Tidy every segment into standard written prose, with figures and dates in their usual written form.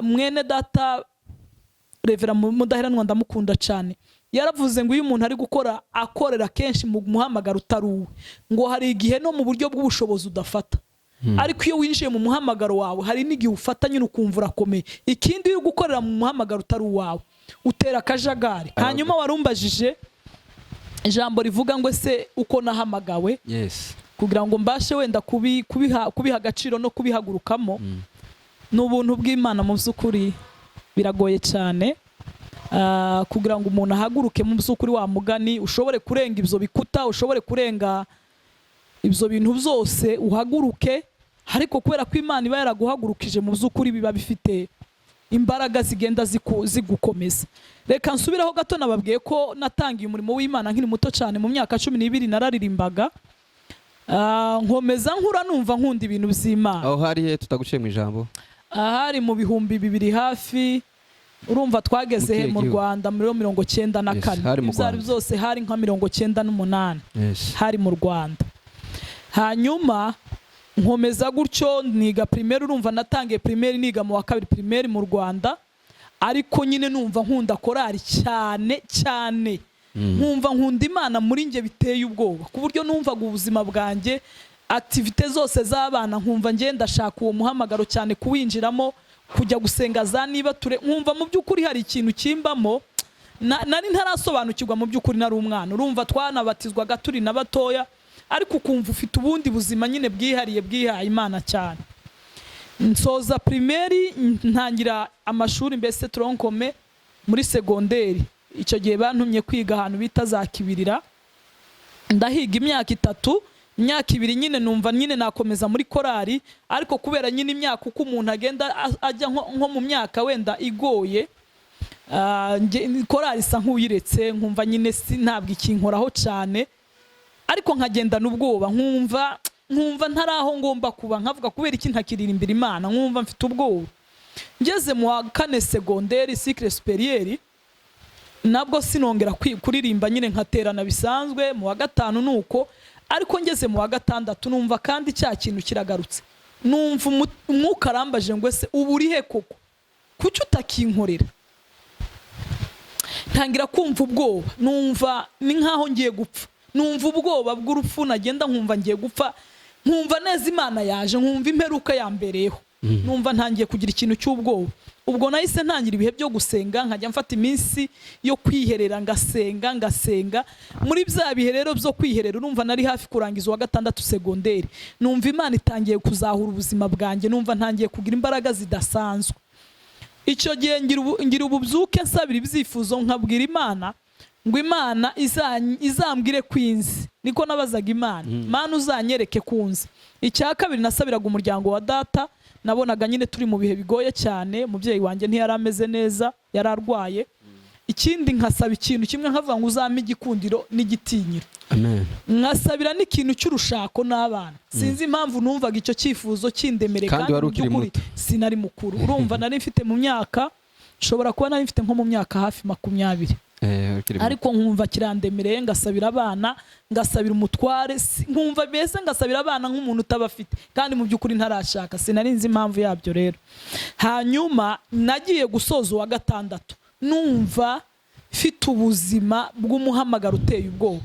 mwene data Rev. Mudaheranwa ndamukunda cyane, yaravuze ngo iyo umuntu ari gukora akorera kenshi mu muhamagaro utaruwe, ngo hari igihe no mu buryo bw'ubushobozi udafata, ariko iyo winjiye mu muhamagaro wawe hari n'igihe ufata nyine ukumva urakomeye. Ikindi iyo gukorera mu muhamagaro utari uwawe utera akajagari. Hanyuma warumbajije ijambo rivuga ngo ese uko nahamagawe, kugira ngo mbashe wenda kubiha agaciro no kubihagurukamo, n'ubuntu bw'Imana mu by'ukuri biragoye cyane. Kugira ngo umuntu ahaguruke mu by'ukuri wa mugani ushobore kurenga ibyo bikuta, ushobore kurenga ibyo bintu byose uhaguruke, ariko kubera ko Imana iba yaraguhagurukije mu by'ukuri biba bifite imbaraga zigenda zigukomeza. Reka nsubiraho gato, nababwiye ko natangiye umurimo w'Imana nkiri muto cyane mu myaka 12 nararirimbaga, nkomeza nkura numva nkunda ibintu by'Imana. Aho hari he tutaguciye mu ijambo? Hari mu bihumbi 2 hafi, urumva twageze he mu Rwanda muri 1994, ibyari byose hari nka 1998 hari mu Rwanda. Hanyuma nkomeza gutyo niga primaire, urumva natangiye primaire niga mu wa kabiri primaire mu Rwanda, ariko nyine numva nkunda korari cyane cyane, nkumva nkunda Imana muri nge biteye ubwoba, ku buryo numvaga ubuzima bwanjye activite zose z'abana nkumva ngenda shaka uwo muhamagaro cyane kuwinjiramo, kujya gusenga za niba ture, nkumva mu by'ukuri hari ikintu kimbamo nari ntarasobanukirwa mu by'ukuri nari umwana. Urumva twanabatizwaga turi na batoya, ariko ukumva ufite ubundi buzima nyine bwihariye bwihaye Imana cyane. Nsoza primaire ntangira amashuri mbese tronkome muri segonderi. Icyo gihe bantumye kwiga ahantu bita za Kibirira, ndahiga imyaka 3, imyaka 2 nyine numva nyine nakomeza muri korari, ariko kubera nyine imyaka uko umuntu agenda ajya nko mu myaka wenda igoye, korari isa nk'uyiretse, nkumva nyine ntabwo ikinkoraho cyane, ariko nkagenda n'ubwoba, nkumva ntaraho ngomba kuba, nkavuga kubera iki ntakiririmbira Imana, nkumva mfite ubwoba. Ngeze mu wa 4 segonderi cycle superieur, nabwo sinongera kuririmba nyine nkaterana bisanzwe. Mu wa 5 nuko, ariko ngeze mu wa 6 numva kandi cya kintu kiragarutse, numva umwuka arambaje ngo ese ubu uri he koko, kuki utakinkorera? Ntangira kumva ubwoba, numva ni nkaho ngiye gupfa, numva ubwoba bw'urupfu, nagenda nkumva ngiye gupfa, nkumva neza Imana yaje, nkumva imperuka yambereyeho, numva ntangiye kugira ikintu cy'ubwoba. Ubwo nahise ntangira ibihe byo gusenga, nkajya mfata iminsi yo kwiherera ngasenga. Muri bya bihe rero byo kwiherera, urumva nari hafi kurangiza wa 6 segonderi, numva Imana itangiye kuzahura ubuzima bwanjye, numva ntangiye kugira imbaraga zidasanzwe. Icyo gihe ngira ububyuke nsabira ibyifuzo, nkabwira Imana ngo Imana izambwire kwinzi, niko nabazaga Imana, Mana uzanyereke kunzi. Icya kabiri nasabiraga umuryango wa data, nabonaga nyine turi mu bihe bigoye cyane, umubyeyi wanjye ntiyari ameze neza, yararwaye. Ikindi nkasaba ikintu kimwe, nkavuga ngo uzampe igikundiro n'igitinyiro. Amen. Nkasabira n'ikintu cy'urushako n'abana. Sinzi impamvu numvaga icyo cyifuzo kindemereka, kandi by'ukuri sinari mukuru. Urumva nari mfite mu myaka, nshobora kuba nari mfite nko mu myaka hafi 20, ariko nkumva kirandemereye, ngasabira abana, ngasabira umutware, nkumva bese ngasabira abana nk'umuntu utabafite, kandi mu by'ukuri ntarashaka, sinari nzi impamvu yabyo rero. Hanyuma nagiye gusoza wa 6, numva mfite ubuzima bw'umuhamagaro uteye ubwoba.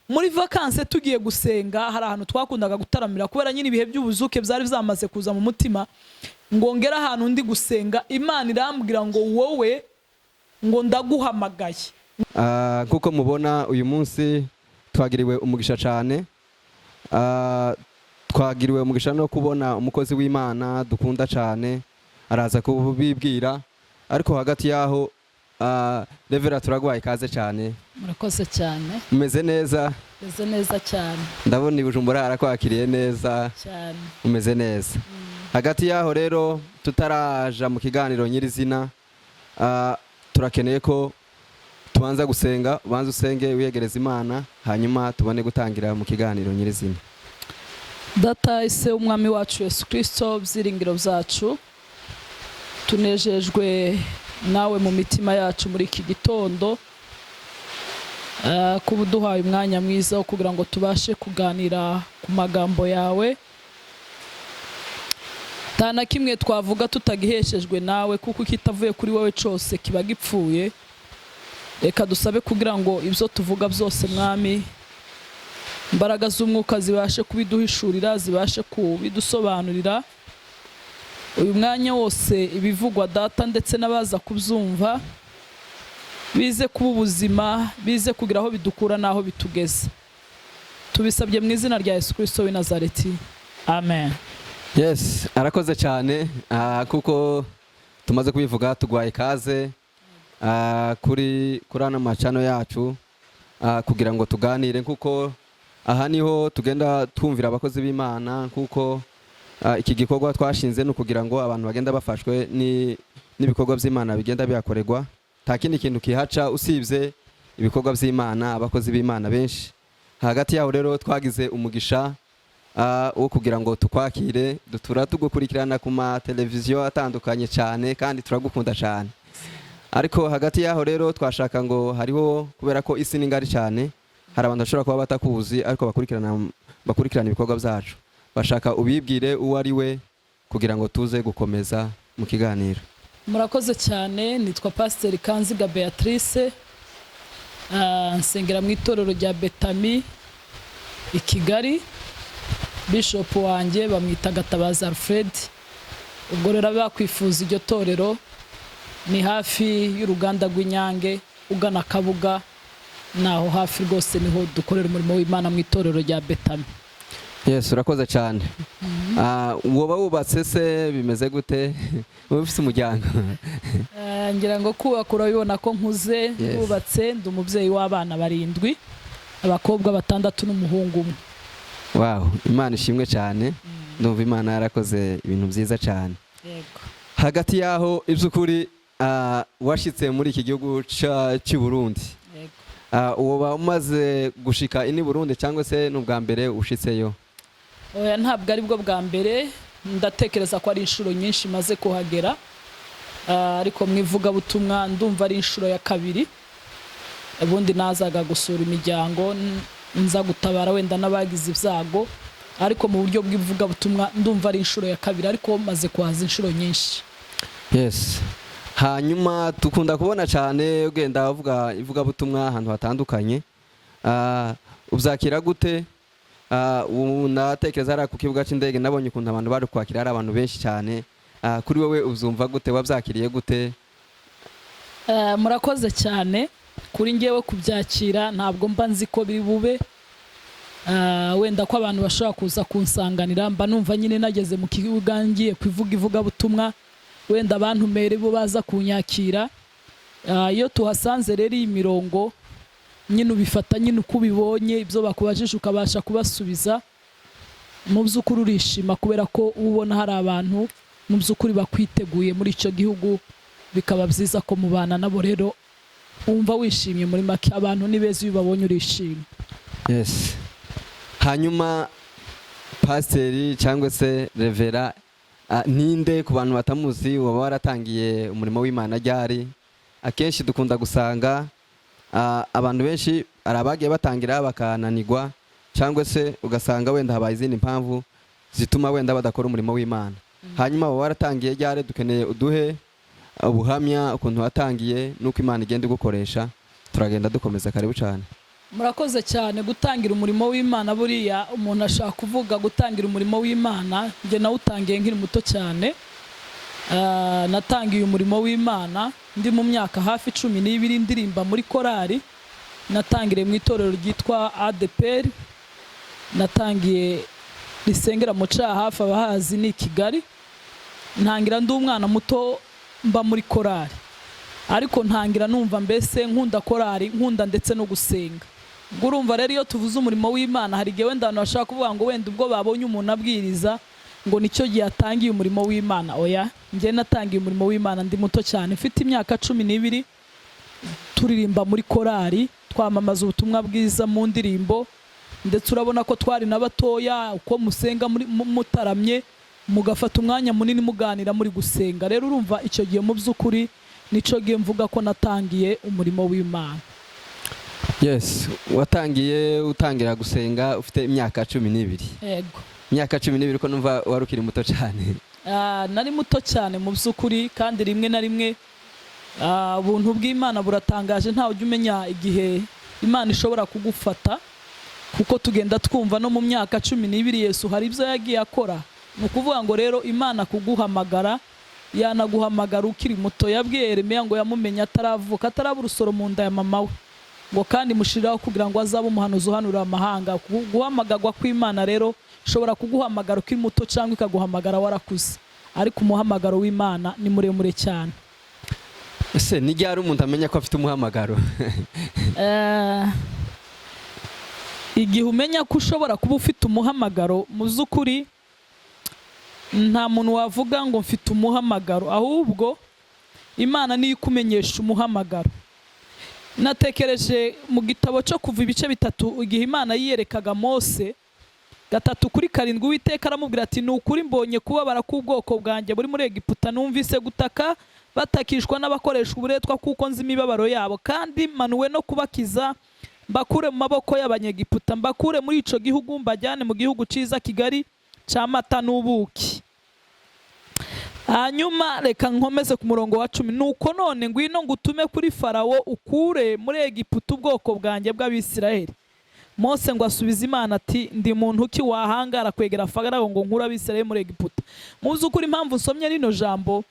Muri vacances tugiye gusenga, hari ahantu twakundaga gutaramira, kubera nyine ibihe by'ubuzuke byari byamaze kuza mu mutima, ngo ngera ahantu ndi gusenga, Imana irambwira ngo wowe ngo ndaguhamagaye. Kuko mubona uyu munsi twagiriwe umugisha cyane, twagiriwe umugisha no kubona umukozi w'Imana dukunda cyane, araza kubibwira. Ariko hagati yaho Rev. turagwaye ikaze cyane. Murakoze cyane. Umeze neza? Meze neza cyane. Ndabona ibujumbura arakwakiriye neza cyane. Umeze neza. Hagati yaho rero tutaraja mu kiganiro nyirizina, turakeneye ko tubanza gusenga, ubanza usenge wiyegereza Imana, hanyuma tubone gutangira mu kiganiro nyirizina. Data ise umwami wacu Yesu Kristo, byiringiro byacu, tunejejwe nawe mu mitima yacu muri iki gitondo, kuba uduhaye umwanya mwiza wo kugira ngo tubashe kuganira ku magambo yawe. nta na kimwe twavuga tutagiheshejwe nawe, kuko kitavuye kuri wowe cyose kiba gipfuye. Reka dusabe kugira ngo ibyo tuvuga byose mwami, imbaraga z'umwuka zibashe kubiduhishurira, zibashe kubidusobanurira. Uyu mwanya wose ibivugwa data ndetse n'abaza kubyumva bize kuba ubuzima, bize kugira aho bidukura n'aho bitugeza. Tubisabye mu izina rya Yesu Kristo w'i Nazareti, amen. Yes, arakoze cyane kuko tumaze kubivuga. Tugwaye ikaze kuri ano macano yacu kugira ngo tuganire, kuko aha niho tugenda twumvira abakozi b'Imana, kuko iki gikorwa twashinze no kugira ngo abantu bagenda bafashwe n'ibikorwa by'Imana bigenda bihakorerwa. Nta kindi kintu kihaca usibye ibikorwa by'Imana, abakozi b'Imana benshi. Hagati yaho rero twagize umugisha wo kugira ngo tukwakire, dutura tugukurikirana ku ma televiziyo atandukanye cyane, kandi turagukunda cyane. Ariko hagati yaho rero twashaka ngo hariho, kubera ko isi ni ngari cyane, hari abantu bashobora kuba batakuzi ariko bakurikirana ibikorwa byacu. Bashaka ubibwire uwo ari we kugira ngo tuze gukomeza mu kiganiro. Murakoze cyane. Nitwa Pastor Kanziga Beatrice, nsengera mu itorero rya Betami i Kigali. Bishop wanjye bamwita Gatabazi Alfred. Ubwo rero bakwifuza iryo torero, ni hafi y'uruganda rw'Inyange ugana Kabuga, naho hafi rwose niho dukorera umurimo w'Imana mu itorero rya Betami. Yes, urakoze cyane. Woba wubatse se bimeze gute? Ufite umuryango? Ngira ngo kubaka urabibona ko nkuze, wubatse, ndi umubyeyi w'abana 7, abakobwa 6 n'umuhungu 1. Wow, Imana ishimwe cyane. Ndumva Imana yarakoze ibintu byiza cyane. Yego. Hagati yaho iby'ukuri washitse muri iki gihugu cy'u Burundi. Yego. Woba umaze gushika ini Burundi cyangwa se n'ubwa mbere ushitseyo? Oya, ntabwo ari bwo bwa mbere. Ndatekereza ko ari inshuro nyinshi maze kuhagera, ariko mwivuga butumwa ndumva ari inshuro ya 2. Ubundi nazaga gusura imiryango, nza gutabara wenda n'abagize ibyago, ariko mu buryo bw'ivuga butumwa ndumva ari inshuro ya 2, ariko maze kuhaza inshuro nyinshi. Yes. Hanyuma dukunda kubona cyane ugenda uvuga ivuga butumwa ahantu hatandukanye. Ubyakira gute? Unatekereza ari ku kibuga cy'indege, nabonye ukuntu abantu bari kwakira, ari abantu benshi cyane. Kuri wowe uzumva gute? Wabyakiriye gute? Murakoze cyane. Kuri ngewe kubyakira ntabwo mba nzi ko biri bube. Wenda ko abantu bashobora kuza kunsanganira, mba numva nyine nageze mu kibuga ngiye kwivuga ivuga butumwa, wenda abantu mere bo baza kunyakira. Iyo tuhasanze rero iyi mirongo nyine ubifata nyine uko ubibonye, ibyo bakubajije ukabasha kubasubiza, mu by'ukuri urishima, kubera ko ubona hari abantu mu by'ukuri bakwiteguye muri icyo gihugu, bikaba byiza ko mubana nabo. Rero wumva wishimye, muri make abantu ni beza iyo babonye urishimye. Yes. Hanyuma pasiteri cyangwa se revera ninde ku bantu batamuzi? Waba waratangiye umurimo w'Imana ryari? Akenshi dukunda gusanga abantu benshi ari abagiye batangira bakananirwa, cyangwa se ugasanga wenda habaye izindi mpamvu zituma wenda badakora umurimo w'Imana. Hanyuma waba waratangiye ryari? Dukeneye uduhe ubuhamya ukuntu watangiye nuko Imana igenda gukoresha. Turagenda dukomeza. Karibu cyane. Murakoze cyane. Gutangira umurimo w'Imana, buriya umuntu ashaka kuvuga gutangira umurimo w'Imana, nge nawutangiye nkiri muto cyane. Natangiye umurimo w'Imana ndi mu myaka hafi 12 ndirimba muri korali. Natangiriye mu itorero ryitwa ADPR. Natangiye risengera mu hafi abahazi ni Kigali. Ntangira ndi umwana muto mba muri korali, ariko ntangira numva mbese nkunda korali, nkunda ndetse no gusenga. Urumva rero iyo tuvuze umurimo w'Imana, hari igihe wenda abantu bashaka kuvuga ngo wenda ubwo babonye umuntu abwiriza ngo nicyo gihe atangiye umurimo w'Imana. Oya, njye natangiye umurimo w'Imana ndi muto cyane, mfite imyaka 12, turirimba muri korali, twamamaza ubutumwa bwiza mu ndirimbo, ndetse urabona ko twari n'abatoya, uko musenga mutaramye mugafata umwanya munini muganira muri gusenga. Rero urumva icyo gihe mu by'ukuri nico gihe mvuga ko natangiye umurimo w'Imana. Yes, utangira gusenga ufite imyaka 12. Yego. Imyaka 12 ko numva warukiri muto cyane. nari muto cyane mu by'ukuri, kandi rimwe na rimwe ubuntu bw'Imana buratangaje, ntawe ujya umenya igihe Imana ishobora kugufata, kuko tugenda twumva no mu myaka 12 Yesu hari ibyo yagiye akora. Ni ukuvuga ngo rero Imana kuguhamagara, yanaguhamagara ukiri muto. Yabwiye Yeremiya ngo yamumenya ataravuka, ataraba urusoro mu nda ya mama we, ngo kandi mushiriraho kugira ngo azabe umuhanuzi uhanurira amahanga. Guhamagarwa kw'Imana rero ishobora kuguhamagara ukiri muto cyangwa ikaguhamagara warakuze, ariko umuhamagaro w'Imana ni muremure cyane. Ese ni ryari umuntu amenya ko afite umuhamagaro? Igihe umenya ko ushobora kuba ufite umuhamagaro, mu by'ukuri nta muntu wavuga ngo mfite umuhamagaro, ahubwo Imana niyo ikumenyesha umuhamagaro. Natekereje mu gitabo cyo Kuva ibice 3, igihe Imana yiyerekaga Mose 3:7, Uwiteka aramubwira ati, ni ukuri mbonye kubabara k'ubwoko bwanjye buri muri Egiputa, numvise gutaka batakishwa n'abakoresha uburetwa, kuko nzi imibabaro yabo, kandi manuwe no kubakiza, mbakure mu maboko y'Abanyegiputa, mbakure muri ico gihugu, mbajyane mu gihugu ciza kigari cy'amata n'ubuki. Hanyuma reka nkomeze ku murongo wa 10. Nuko none ngwino ngutume kuri Farawo, ukure muri Egiputa ubwoko bwanjye bw'Abisirayeli. Mose ngo asubiza Imana ati, ndi muntu ki wahangara kwegera Farawo ngo nkura Abisirayeli muri Egiputa? Muzi ukuri impamvu nsomye rino jambo,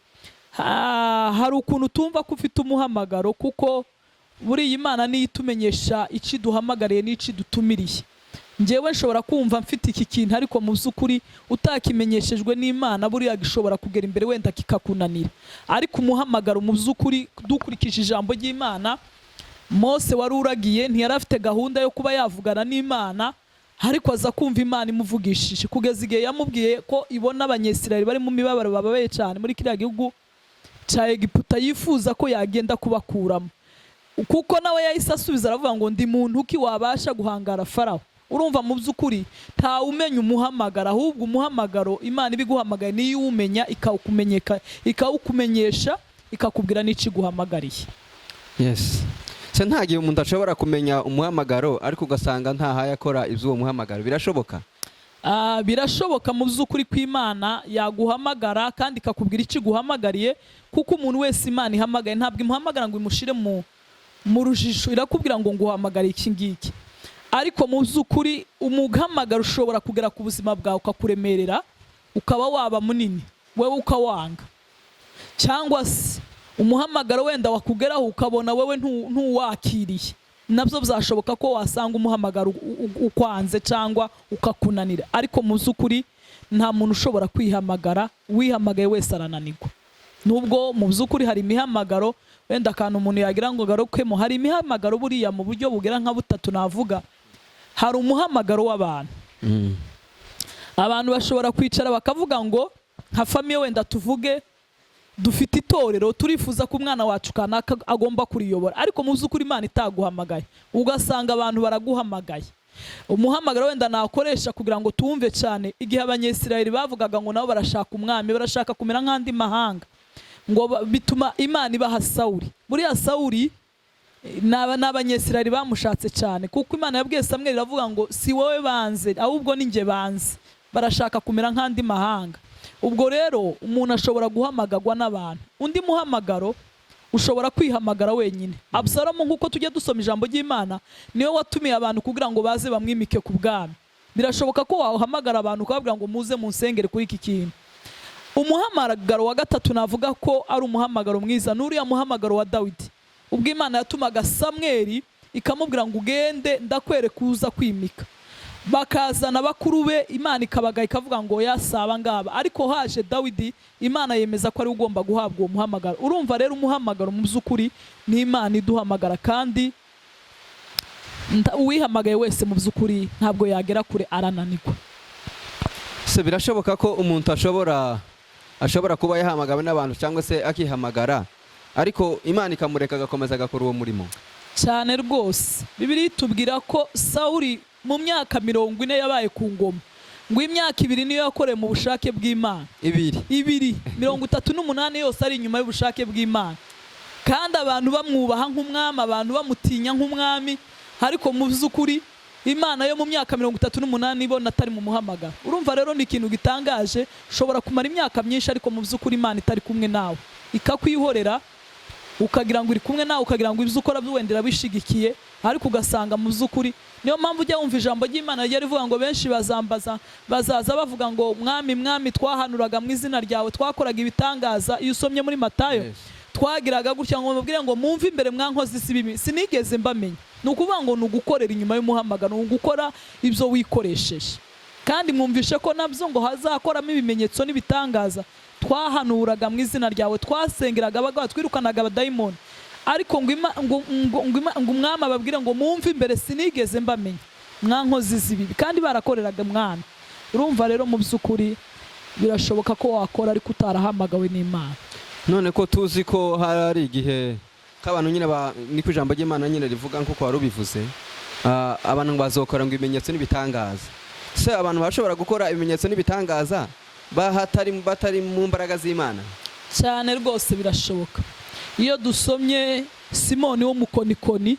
hari ukuntu tumva ko ufite umuhamagaro, kuko buri Imana niyo itumenyesha iki duhamagariye n'iki dutumiriye. Njyewe nshobora kumva mfite iki kintu, ariko mu by'ukuri utakimenyeshejwe n'Imana buriya gishobora kugera imbere wenda kikakunanira. Ariko umuhamagaro mu by'ukuri dukurikije ijambo ry'Imana, Mose wari uragiye ntiyari afite gahunda yo kuba yavugana n'Imana, ariko aza kumva Imana imuvugishije, kugeza igihe yamubwiye ko ibona Abanyesirayeli bari mu mibabaro bababaye cyane muri kiriya gihugu cya Egiputa, yifuza ko yagenda kubakuramo. Kuko nawe yahise asubiza aravuga ngo, ndi muntu ki wabasha guhangara Farawo? Urumva mu by'ukuri nta umenya umuhamagaro, ahubwo umuhamagaro Imana ibiguhamagaye niyo umenya, ikawukumenyesha, ikakubwira n'iki guhamagariye. Yes. Se nta gihe umuntu ashobora kumenya umuhamagaro ariko ugasanga ntahaye akora iby'uwo muhamagaro, birashoboka? Birashoboka mu by'ukuri ko Imana yaguhamagara kandi ikakubwira iki guhamagariye, kuko umuntu wese Imana ihamagaye ntabwo imuhamagara ngo imushire mu rujijo, irakubwira ngo nguhamagare iki ngiki. Ariko mu by'ukuri umuhamagaro ushobora kugera ku buzima bwawe ukakuremerera, ukaba waba munini wewe ukawanga, cyangwa se umuhamagaro wenda wakugeraho ukabona wewe ntuwakiriye. Nabyo byashoboka ko wasanga umuhamagaro ukwanze cyangwa ukakunanira. Ariko mu by'ukuri nta muntu ushobora kwihamagara, wihamagaye wese arananirwa. Nubwo mu by'ukuri hari imihamagaro wenda akantu umuntu yagira ngo garukemo, hari imihamagaro buriya mu buryo bugera nka 3 navuga. Hari umuhamagaro w'abantu. Abantu bashobora kwicara bakavuga ngo nka famiye wenda tuvuge dufite itorero, turifuza ko umwana wacu kanaka agomba kuriyobora, ariko mu by'ukuri Imana itaguhamagaye, ugasanga abantu baraguhamagaye. Umuhamagaro wenda nakoresha kugira ngo tuwumve cyane, igihe Abanyesirayeli bavugaga ngo nabo barashaka umwami, barashaka kumera nk'andi mahanga, ngo bituma Imana ibaha Sawuli. Buriya Sawuli n'Abanyesirayeli bamushatse cyane, kuko Imana yabwiye Samweli iravuga ngo si wowe banze, ahubwo ni njye banze, barashaka kumera nk'andi mahanga. Ubwo rero umuntu ashobora guhamagarwa n'abantu. Undi muhamagaro ushobora kwihamagara wenyine. Abusalomu nk'uko tujya dusoma ijambo ry'Imana, niwe watumiye abantu kugira ngo baze bamwimike ku bwami. Birashoboka ko wahamagara abantu ukababwira ngo muze munsengere kuri iki kintu. Umuhamagaro wa 3 navuga ko ari umuhamagaro mwiza, n'uriya muhamagaro wa Dawidi. Ubwo Imana yatumaga Samweli ikamubwira ngo ugende ndakwereka uza kwimika. Bakazana bakuru be, Imana ikabaga ikavuga ngo yasaba ngaba, ariko haje Dawidi Imana yemeza ko ari ugomba guhabwa uwo muhamagaro. Urumva rero umuhamagaro mu by'ukuri ni Imana iduhamagara, kandi uwihamagaye wese mu by'ukuri ntabwo yagera kure, arananirwa. Se birashoboka ko umuntu ashobora kuba yahamagawe n'abantu cyangwa se akihamagara, ariko Imana ikamureka agakomeza agakora uwo murimo? Cyane rwose. Bibiliya itubwira ko Sawuli mu myaka 40 yabaye ku ngoma, ngo imyaka 2 niyo yakoreye mu bushake bw'Imana. 38 yose ari inyuma y'ubushake bw'Imana, kandi abantu bamwubaha nk'umwami, abantu bamutinya nk'umwami. Ariko mu by'ukuri Imana yo mu myaka 38 ibona atari mu muhamagaro. Urumva rero ni ikintu gitangaje, ushobora kumara imyaka myinshi ariko mu by'ukuri Imana itari kumwe nawe, ikakwihorera ukagira ngo iri kumwe nawe, ukagira ngo ibyo ukora by'uwendera bishigikiye, ariko ugasanga mu by'ukuri. Niyo mpamvu ujya wumva ijambo ry'Imana ryari rivuga ngo benshi bazaza bavuga ngo mwami mwami twahanuraga mu izina ryawe, twakoraga ibitangaza. Iyo usomye muri Matayo, twagiraga gutya ngo mubwire ngo mumve imbere mwankozi sibibi sinigeze mbamenya. Ni ukuvuga ngo ni ugukorera inyuma y'umuhamagaro, ni ugukora ibyo wikoresheje. Kandi mwumvishe ko nabyo ngo hazakoramo ibimenyetso n'ibitangaza. Twahanuraga mu izina ryawe, twasengeraga abagabo, twirukanaga abadayimoni, ariko ngo umwami ababwire ngo mumve imbere sinigeze mbamenya mwankozi zibibi. Kandi barakoreraga mwami. Urumva rero mu by'ukuri birashoboka ko wakora ariko utarahamagawe n'Imana. None ko tuzi ko hari igihe k'abantu nyine ni ku ijambo ry'Imana nyine rivuga nk'uko wari ubivuze, abantu bazokora ngo ibimenyetso n'ibitangaza. Se abantu bashobora gukora ibimenyetso n'ibitangaza batari mu mbaraga z'Imana? Cyane rwose birashoboka. Iyo dusomye Simoni wo mukonikoni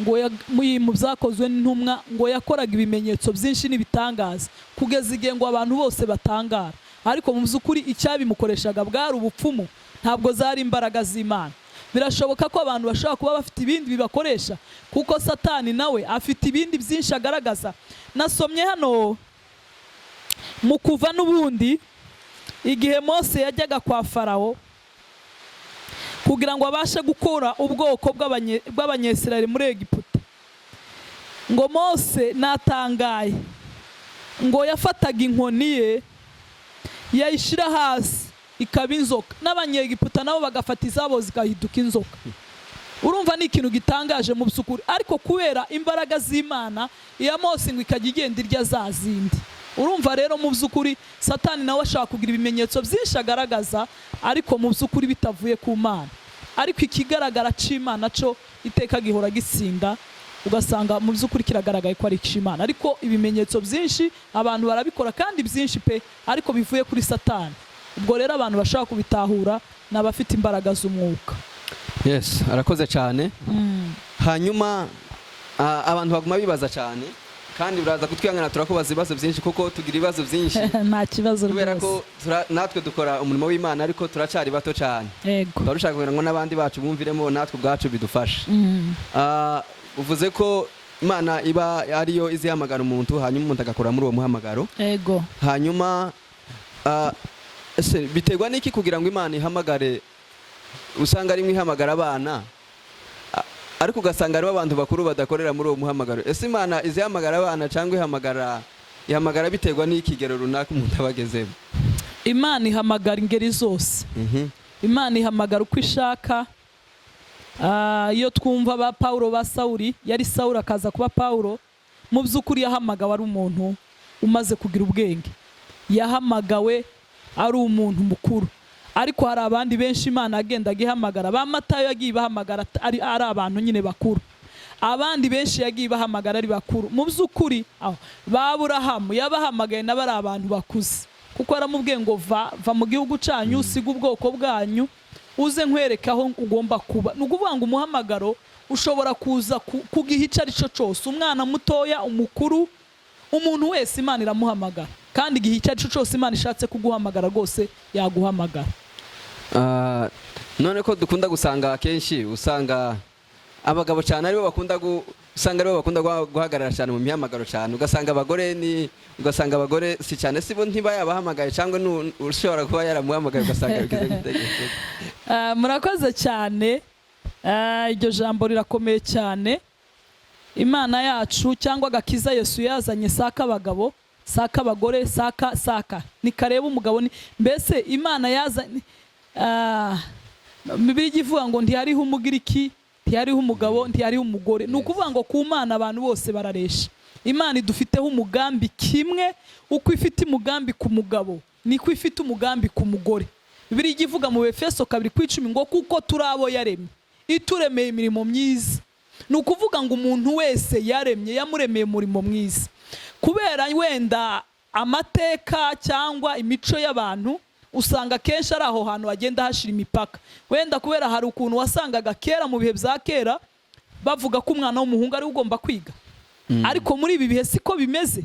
ngo mu byakozwe n'intumwa ngo yakoraga ibimenyetso byinshi n'ibitangaza kugeza igihe ngo abantu bose batangara, ariko mu by'ukuri icyabimukoreshaga bwari ubupfumu, ntabwo zari imbaraga z'Imana. Birashoboka ko abantu bashobora kuba bafite ibindi bibakoresha, kuko Satani nawe afite ibindi byinshi agaragaza. Nasomye hano mu Kuva n'ubundi, igihe Mose yajyaga kwa Farawo kugira ngo abashe gukora ubwoko bw'Abanyesirayeli muri Egiputa, ngo Mose natangaye ngo yafataga inkoni ye yayishyira hasi ikaba inzoka, n'Abanyegiputa nabo bagafata izabo zikahinduka inzoka. Urumva ni ikintu gitangaje mu by'ukuri, ariko kubera imbaraga z'Imana iya Mose ngo ikajya igenda irya za zindi. Urumva rero mu by'ukuri Satani nawe ashaka kugira ibimenyetso byinshi agaragaza, ariko mu by'ukuri bitavuye ku Mana. Ariko ikigaragara c'Imana cyo iteka gihora gisinda, ugasanga mu by'ukuri kiragaragaye ko ari c'Imana. Ariko ibimenyetso byinshi abantu barabikora kandi byinshi pe, ariko bivuye kuri Satani. Ubwo rero abantu bashaka kubitahura n'abafite imbaraga z'umwuka. Yes, arakoze cyane. Hanyuma abantu baguma bibaza cyane, kandi uraza kutwihangana turakubaza ibibazo byinshi kuko tugira ibibazo byinshi. Nta kibazo rwose. Kubera ko natwe dukora umurimo w'Imana ariko turacari bato cyane. Yego. Turashaka kugira ngo n'abandi bacu bumviremo natwe ubwacu bidufashe. Uvuze ko Imana iba ariyo izihamagara umuntu, hanyuma umuntu agakora muri uwo muhamagaro. Yego. Hanyuma biterwa n'iki kugira ngo Imana ihamagare? Usanga ari mwihamagara abana, ariko ugasanga aribo abantu bakuru badakorera muri uwo muhamagaro. Ese Imana izihamagara abana cyangwa ihamagara biterwa n'ikigero runaka umuntu abagezemo? Imana ihamagara ingeri zose. Imana ihamagara uko ishaka. Iyo twumva ba Paulo ba Sawuli, yari Sawuli akaza kuba Paulo, mu by'ukuri yahamagawe ari umuntu umaze kugira ubwenge, yahamagawe ari umuntu mukuru. Ariko hari abandi benshi Imana yagendaga ihamagara. Ba Matayo yagiye bahamagara ari abantu nyine bakuru. Abandi benshi yagiye bahamagara ari bakuru. Mu by'ukuri ba Aburahamu yabahamagaye n'abari abantu bakuze, kuko aramubwiye ngo va mu gihugu cyanyu, usiga ubwoko bwanyu, uze nkwereke aho ugomba kuba. Ni ukuvuga ngo umuhamagaro ushobora kuza ku gihe icyo ari cyo cyose, umwana mutoya, umukuru, umuntu wese Imana iramuhamagara. Kandi igihe icyo ari cyo cyose Imana ishatse kuguhamagara rwose yaguhamagara. None ko dukunda gusanga akenshi usanga abagabo cyane aribo bakunda guhagarara cyane mu mihamagaro cyane, ugasanga abagore si cyane, sibo ntibayabahamagaye cyangwa ushobora kuba yaramuhamagaye ugasanga bigeze gutegeka. Murakoze cyane. Iryo jambo rirakomeye cyane. Imana yacu cyangwa agakiza Yesu yazanye saka abagabo, saka abagore, saka ni kareba umugabo. Mbese Imana yazanye Bibiliya ivuga ngo ntihariho umugiriki, ntihariho umugabo, ntihariho umugore. Ni ukuvuga ngo ku Mana abantu bose bararesha. Imana idufiteho umugambi kimwe. Uko ifite umugambi ku mugabo niko ifite umugambi ku mugore. Bibiliya ivuga mu Efeso 2:10 ngo kuko turi abo yaremye ituremeye imirimo myiza. Ni ukuvuga ngo umuntu wese yaremye yamuremeye umurimo mwiza. Kubera wenda amateka cyangwa imico y'abantu, usanga kenshi ari aho hantu hagenda hashira imipaka. Wenda kubera hari ukuntu wasangaga kera mu bihe bya kera bavuga ko umwana w'umuhungu ari ugomba kwiga, ariko muri ibi bihe siko bimeze.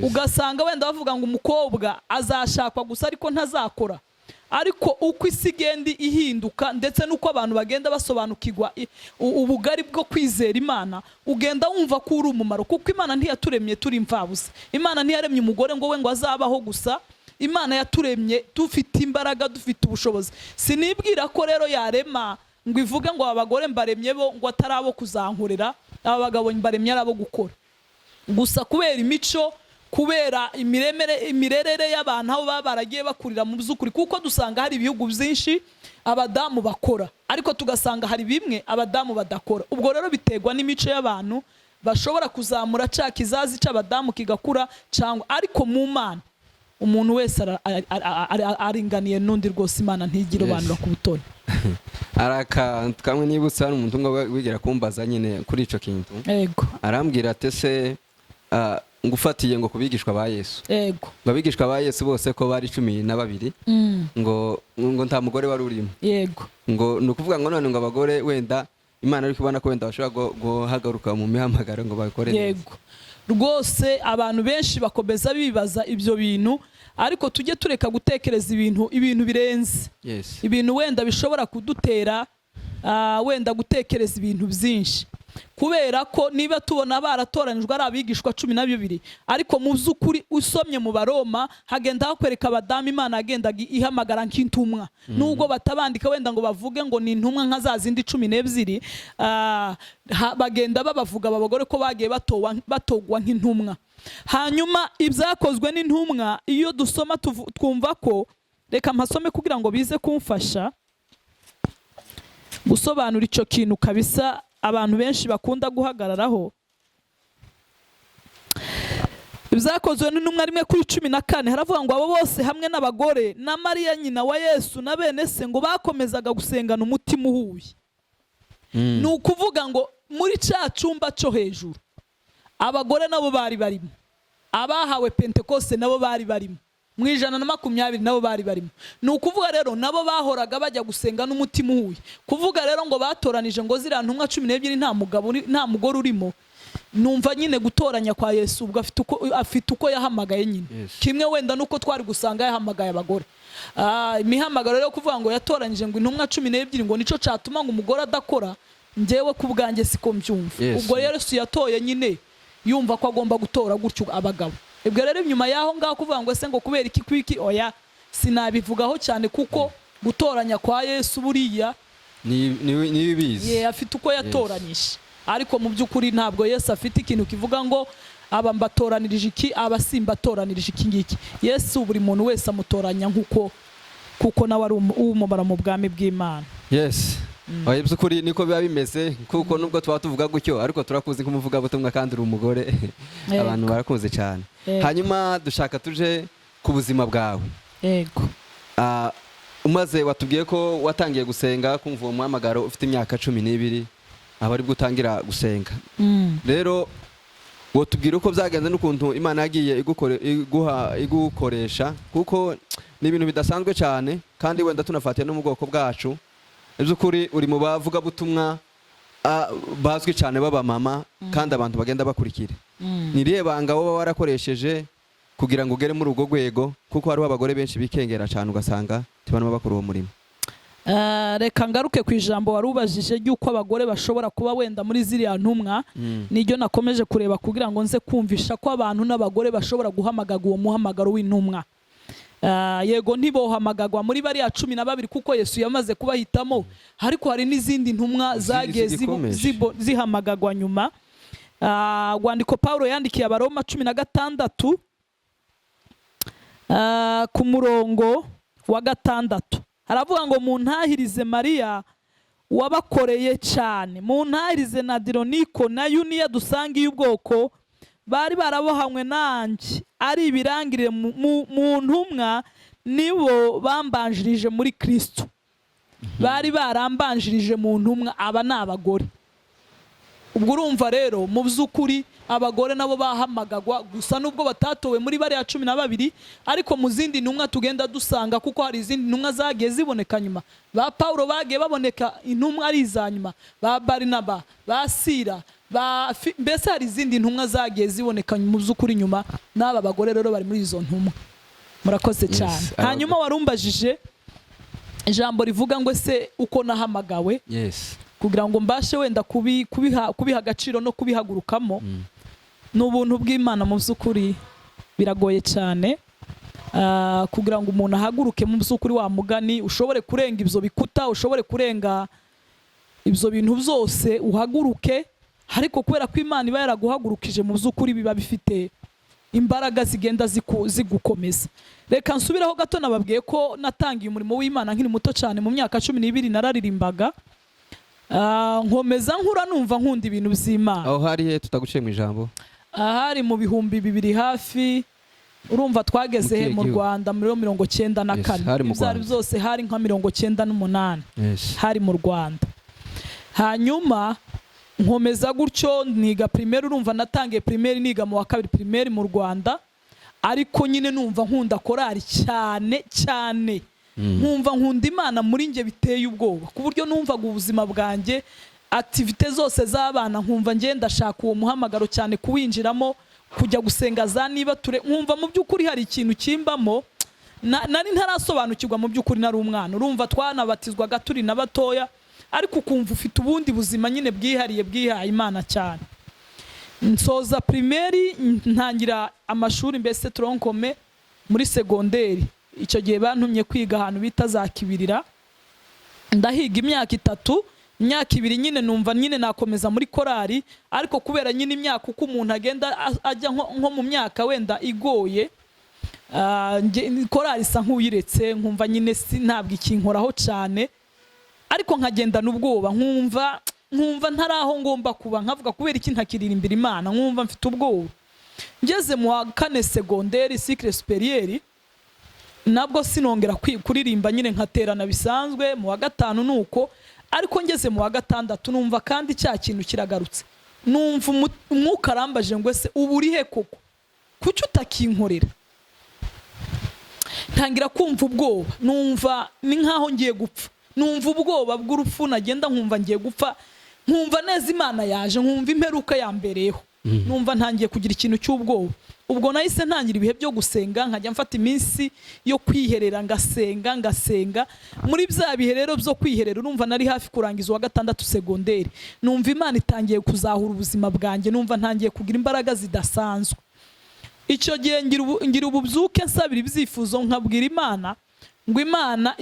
Ugasanga wenda bavuga ngo umukobwa azashakwa gusa ariko ntazakora. Ariko uko isi igenda ihinduka ndetse nuko abantu bagenda basobanukirwa ubugari bwo kwizera Imana, ugenda wumva ko uri umumaro, kuko Imana ntiyaturemye turi imfabusa. Imana ntiyaremye umugore ngo we ngo azabaho gusa. Imana yaturemye dufite imbaraga, dufite ubushobozi. Sinibwira ko rero yarema ngo ivuge ngo abagore mbaremye bo ngo atarabo kuzankorera, abagabo mbaremye arabo gukora. Gusa kubera imico, kubera imirerere y'abantu aho baba baragiye bakurira mu by'ukuri, kuko dusanga hari ibihugu byinshi abadamu bakora, ariko tugasanga hari bimwe abadamu badakora. Ubwo rero biterwa n'imico y'abantu, bashobora kuzamura ca kizazi c'abadamu kigakura cyangwa, ariko mu Mana umuntu wese aringaniye n'undi rwose. Imana ntigira abantu ku butoni. Araka kamwe nibutsa umuntu ngo wigira kumbaza nyine kuri ico kintu. Yego. Arambwira ate se ngufatiye ngo kubigishwa ba Yesu. Yego. Babigishwa ba Yesu bose ko bari 12 ngo nta mugore wari urimo. Yego. Ngo nukuvuga ngo none ngo abagore wenda Imana ari kubona ko wenda bashobora guhagaruka mu mihamagaro ngo bakore. Yego. Rwose abantu benshi bakomeza bibaza ibyo bintu, ariko tujye tureka gutekereza ibintu birenze. Yes. Ibintu wenda bishobora kudutera wenda gutekereza ibintu byinshi, kubera ko niba tubona baratoranijwe ari abigishwa 12, ariko mu by'ukuri usomye mu Baroma hagenda hakwereka abadamu Imana yagendaga ihamagara nk'intumwa. Nubwo batabandika wenda ngo bavuge ngo ni intumwa nka za zindi 12, bagenda babavuga abagore ko bagiye batogwa nk'intumwa. Hanyuma ibyakozwe n'intumwa iyo dusoma twumva ko, reka mpasome kugira ngo bize kumfasha gusobanura ico kintu kabisa abantu benshi bakunda guhagararaho. Ibyakozwe n'intumwa 1:14 haravuga ngo abo bose hamwe n'abagore na Mariya nyina wa Yesu na bene se ngo bakomezaga gusengana umutima uhuye. Ni ukuvuga ngo muri ca cyumba cyo hejuru abagore nabo bari barimo, abahawe Pentecoste nabo bari barimo, mu 120 nabo bari barimo. Ni ukuvuga rero nabo bahoraga bajya gusenga n'umutima uhuye. Kuvuga rero ngo batoranije ngo zira ntumwa 12 nta mugore urimo, numva nyine gutoranya kwa Yesu ubwo afite uko yahamagaye nyine. Yes. Kimwe wenda nuko twari gusanga yahamagaye abagore. Imihamagaro rero kuvuga ngo yatoranyije ngo intumwa 12 ngo nico catuma ngo umugore adakora, njewe ku bwanjye siko mbyumva. Yes. Ubwo rero Yesu yatoye nyine yumva ko agomba gutora gutyo abagabo. Ebwe rero nyuma yaho ngaho kuvuga ngo ese ngo kubera iki kwiki, oya sinabivugaho cyane, kuko gutoranya kwa Yesu buriya ni bibizi. Afite uko yatoranyije. Ariko mu by'ukuri ntabwo Yesu afite ikintu kivuga ngo aba mbatoranirije iki, aba simbatoranirije iki ngiki. Yesu buri muntu wese amutoranya kuko nawe ari umumara mu bwami bw'Imana. Yes. Oya by'ukuri niko biba bimeze, kuko nubwo tuba tuvuga gutyo ariko turakuzi nk'umuvuga butumwa kandi uri umugore. Abantu barakuze cyane. Hanyuma dushaka tuje ku buzima bwawe. Yego. Umaze watubwiye ko watangiye gusenga kumva uwo muhamagaro ufite imyaka 12, aba ari gutangira gusenga. Rero wotubwira uko byagenze n'ukuntu Imana yagiye igukoresha, kuko ni ibintu bidasanzwe cyane, kandi wenda tunafatiye no mu bwoko bwacu. By'ukuri uri mu bavuga butumwa bazwi cyane baba mama, kandi abantu bagenda bakurikira. Ni riye banga wowe warakoresheje kugira ngo ugere muri urwo rwego, kuko hari abagore benshi bikengera cyane ugasanga tibanama bakora uwo murimo. Reka ngaruke ku ijambo warubajije ry'uko abagore bashobora kuba wenda muri ziriya ntumwa. Nijyo nakomeje kureba kugira ngo nze kumvisha ko abantu n'abagore bashobora guhamagaga uwo muhamagaro w'intumwa. Yego ntibohamagagwa muri bariya 12 kuko Yesu yamaze kubahitamo, ariko hari n'izindi ntumwa zagiye zihamagagwa nyuma. Rwandiko Paulo yandikiye Abaroma 16 ku murongo wa 6 haravuga ngo muntahirize Mariya wabakoreye cyane, muntahirize na Dironiko na Yuniya dusangiye ubwoko, bari barabohamwe nanjye ari ibirangire mu ntumwa, nibo bambanjirije muri Kristo. Bari barambanjirije mu ntumwa, aba n'abagore. Ubwo urumva rero mu by'ukuri abagore nabo bahamagagwa, gusa nubwo batatowe muri bariya 12, ariko mu zindi ntumwa tugenda dusanga, kuko hari izindi ntumwa zagiye ziboneka nyuma. Ba Paulo bagiye baboneka intumwa ari izanyuma, ba Barinaba, ba Sira, mbese hari izindi ntumwa zagiye ziboneka mu by'ukuri nyuma n'aba bagore rero bari muri izo ntumwa. Murakoze cyane. Hanyuma warumbajije ijambo rivuga ngo se uko nahamagawe kugira ngo mbashe wenda kubiha agaciro no kubihagurukamo ni ubuntu bw'Imana. Mu by'ukuri biragoye cyane kugira ngo umuntu ahaguruke mu by'ukuri wa mugani ushobore kurenga ibyo bikuta, ushobore kurenga ibyo bintu byose uhaguruke, ariko kubera ko Imana iba yaraguhagurukije mu by'ukuri biba bifite imbaraga zigenda zigukomeza. Reka nsubiraho gato, nababwiye ko natangiye umurimo w'Imana nkiri muto cyane mu myaka 12 nararirimbaga, nkomeza nkura numva nkunda ibintu by'Imana. Aho hari he tutaguciye mu ijambo? Hari mu bihumbi 2000 hafi, urumva twageze he mu Rwanda muri 1994. Ibyari byose hari nka 1998 hari mu Rwanda. Hanyuma nkomeza gutyo niga primaire, urumva natangiye primaire niga mu wa kabiri primaire mu Rwanda, ariko nyine numva nkunda korari cyane cyane, nkumva nkunda Imana muri nge biteye ubwoba, ku buryo numvaga ubuzima bwanjye activite zose z'abana nkumva ngenda shaka uwo muhamagaro cyane kuwinjiramo, kujya gusenga za niba ture, nkumva mu by'ukuri hari ikintu kimbamo nari ntarasobanukirwa mu by'ukuri nari umwana. Urumva twanabatizwaga turi na batoya, ariko ukumva ufite ubundi buzima nyine bwihariye bwihaye Imana cyane. Nsoza primaire ntangira amashuri mbese tronkome muri segonderi. Icyo gihe bantumye kwiga ahantu bita za Kibirira, ndahiga imyaka 3, imyaka 2 nyine numva nyine nakomeza muri korari, ariko kubera nyine imyaka uko umuntu agenda ajya nko mu myaka wenda igoye, korari isa nk'uyiretse, nkumva nyine ntabwo ikinkoraho cyane, ariko nkagenda n'ubwoba, nkumva ntaraho ngomba kuba, nkavuga kubera iki ntakiririmbira Imana, nkumva mfite ubwoba. Ngeze mu wa 4 segonderi cycle superieur, nabwo sinongera kuririmba nyine nkaterana bisanzwe. Mu wa 5 nuko, ariko ngeze mu wa 6 numva kandi cya kintu kiragarutse, numva umwuka arambaje ngo ese ubu uri he koko, kuki utakinkorera? Ntangira kumva ubwoba, numva ni nkaho ngiye gupfa, numva ubwoba bw'urupfu, nagenda nkumva ngiye gupfa, nkumva neza Imana yaje, nkumva imperuka yambereyeho, numva ntangiye kugira ikintu cy'ubwoba. Ubwo nahise ntangira ibihe byo gusenga, nkajya mfata iminsi yo kwiherera ngasenga. Muri bya bihe rero byo kwiherera, urumva nari hafi kurangiza uwa 6 segonderi, numva Imana itangiye kuzahura ubuzima bwanjye, numva ntangiye kugira imbaraga zidasanzwe. Icyo gihe ngira ububyuke nsabira ibyifuzo, nkabwira Imana ngo Imana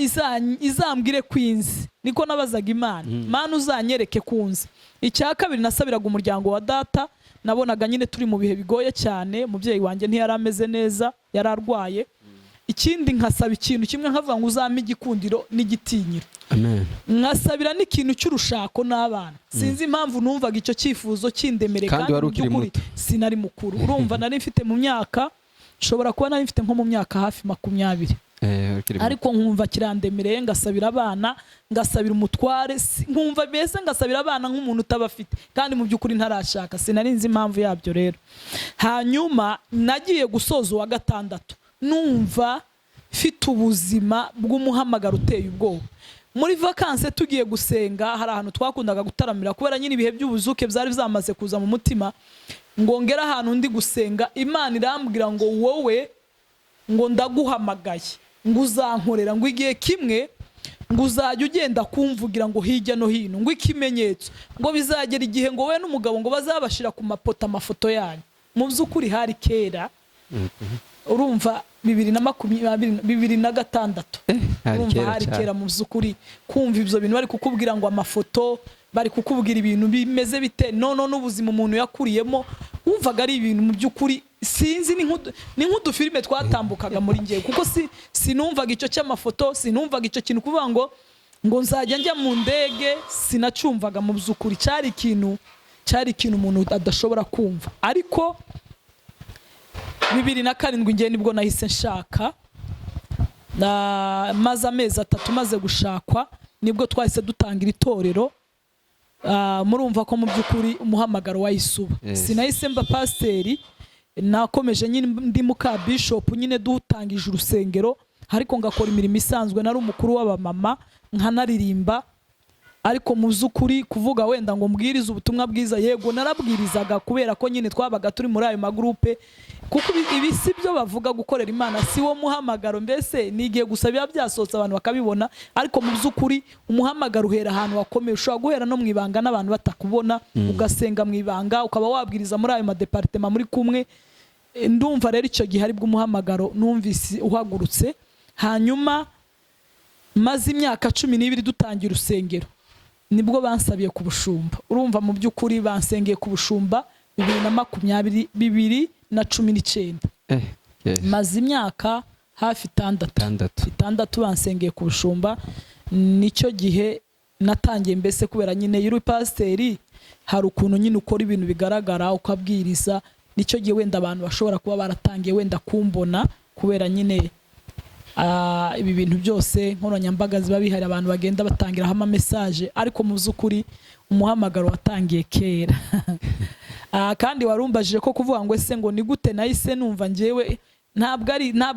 izambwire kwinzi, niko nabazaga Imana, Imana uzanyereke kunzi. Icya kabiri nasabiraga umuryango wa data, nabonaga nyine turi mu bihe bigoye cyane, umubyeyi wanjye ntiyari ameze neza, yararwaye. Ikindi nkasaba ikintu kimwe, nkavuga ngo uzampe igikundiro n'igitinyiro. Amen. Nkasabira n'ikintu cy'urushako n'abana. Sinzi impamvu numvaga icyo cyifuzo kindemere, kandi mu by'ukuri sinari mukuru. Urumva nari mfite mu myaka, nshobora kuba nari mfite nko mu myaka hafi 20, ariko nkumva kirandemereye, ngasabira abana, ngasabira umutware, nkumva mbese ngasabira abana nk'umuntu utabafite, kandi mu by'ukuri ntarashaka, sinari nzi impamvu yabyo rero. Hanyuma nagiye gusoza uwa 6, numva mfite ubuzima bw'umuhamagaro uteye ubwoba. Muri vacances tugiye gusenga, hari ahantu twakundaga gutaramira, kubera nyine ibihe by'ubuzuke byari byamaze kuza mu mutima, ngo ngera ahantu ndi gusenga, Imana irambwira ngo wowe ngo ndaguhamagaye, ngo uzankorera, ngo igihe kimwe ngo uzajya ugenda kumvugira ngo hirya no hino, ngo ikimenyetso ngo bizagera igihe ngo we n'umugabo ngo bazabashira ku mapoto amafoto yanyu. Mu by'ukuri hari kera, urumva 2026, urumva hari kera mu by'ukuri kumva ibyo bintu bari kukubwira ngo amafoto, bari kukubwira ibintu bimeze bite, n'ubuzima umuntu yakuriyemo, wumvaga ari ibintu mu by'ukuri sinzi, ni nk'udufilime twatambukaga muri ngewe, kuko sinumvaga icyo cy'amafoto, sinumvaga icyo kintu kuvuga ngo nzajya njya mu ndege, sinacumvaga mu by'ukuri. cyari ikintu umuntu adashobora kumva. Ariko 2007 ngiye nibwo nahise nshaka, maze amezi 3 maze gushakwa, nibwo twahise dutangira itorero. Murumva ko mu by'ukuri umuhamagaro wayisuba, sinahise mba pasiteri, nakomeje nyine ndi muka bishop, nyine dutangije urusengero, ariko ngakora imirimo isanzwe, nari umukuru w'abamama, nkanaririmba, ariko mu by'ukuri kuvuga wenda ngo mbwirize ubutumwa bwiza, yego narabwirizaga kubera ko nyine twabaga turi muri ayo magrupe, kuko ibi si byo bavuga gukorera Imana, si wo muhamagaro. Mbese nigiye gusa biba byasohotse abantu bakabibona, ariko mu by'ukuri umuhamagaro uhera ahantu wakomeye. Ushobora guhera no mu ibanga n'abantu batakubona, ugasenga mu ibanga, ukaba wabwiriza muri ayo madepartema muri kumwe. Ndumva rero icyo gihe ari bw'umuhamagaro numvise uhagurutse. Hanyuma maze imyaka 12 dutangira urusengero, nibwo bansabiye ku bushumba. Urumva mu by'ukuri bansengeye ku bushumba 2019. Maze imyaka hafi 6 bansengeye ku bushumba. Nicyo gihe natangiye mbese kubera nyine yuri pasiteri, hari ukuntu nyine ukora ibintu bigaragara ukabwiriza. Nicyo gihe wenda abantu bashobora kuba baratangiye wenda kumbona, kubera nyine ibi bintu byose nkoranyambaga ziba bihari, abantu bagenda batangiraho ama message. Ariko mu by'ukuri umuhamagaro watangiye kera. Kandi warumbajije ko kuvuga ngo ese ngo ni gute nahise numva njyewe, ntabwo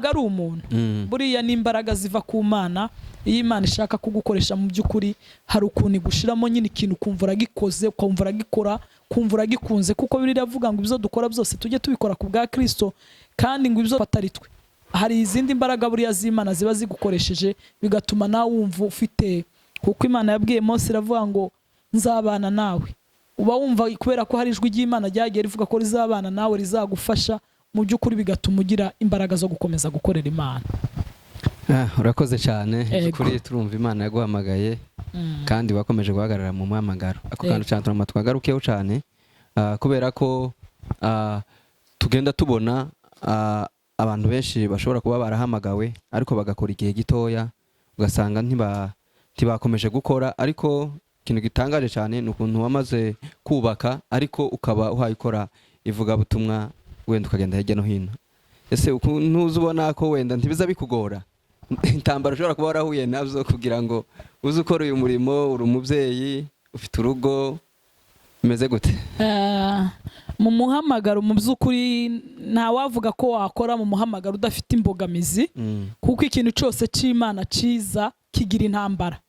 ari umuntu. Buriya n'imbaraga ziva ku Mana. Iyo Imana ishaka kugukoresha mu by'ukuri, hari ukuntu igushiramo nyine ikintu ukumva uragikoze, ukumva uragikora, ukumva uragikunze. Kuko Bibiliya avuga ngo ibyo dukora byose tujye tubikora ku bwa Kristo, kandi ngo ibyo atari twe. Hari izindi mbaraga buriya z'Imana ziba zigukoresheje, bigatuma nawe wumva ufite, kuko Imana yabwiye Mose iravuga ngo nzabana nawe. Uba wumva kubera ko hari ijwi ry'Imana ryagiye rivuga ko rizabana nawe, rizagufasha mu by'ukuri, bigatuma ugira imbaraga zo gukomeza gukorera Imana. Urakoze cyane. Kuri turumva Imana yaguhamagaye kandi wakomeje guhagarara mu muhamagaro. Ako kantu cyane twagarukeho cyane, kubera ko tugenda tubona abantu benshi bashobora kuba barahamagawe ariko bagakora igihe gitoya, ugasanga ntibakomeje gukora. Ariko ikintu gitangaje cyane ni ukuntu wamaze kubaka ariko ukaba uhayikora ivuga butumwa, wenda ukagenda hirya no hino. Ese ukuntu uzubona ko wenda ntibiza bikugora intambara ushobora kuba warahuye nabyo kugira ngo uze ukora uyu murimo? Uri umubyeyi, ufite urugo, bimeze gute? Mu muhamagaro mu by'ukuri nta wavuga ko wakora mu muhamagaro udafite imbogamizi, kuko ikintu cyose cy'Imana cyiza kigira intambara.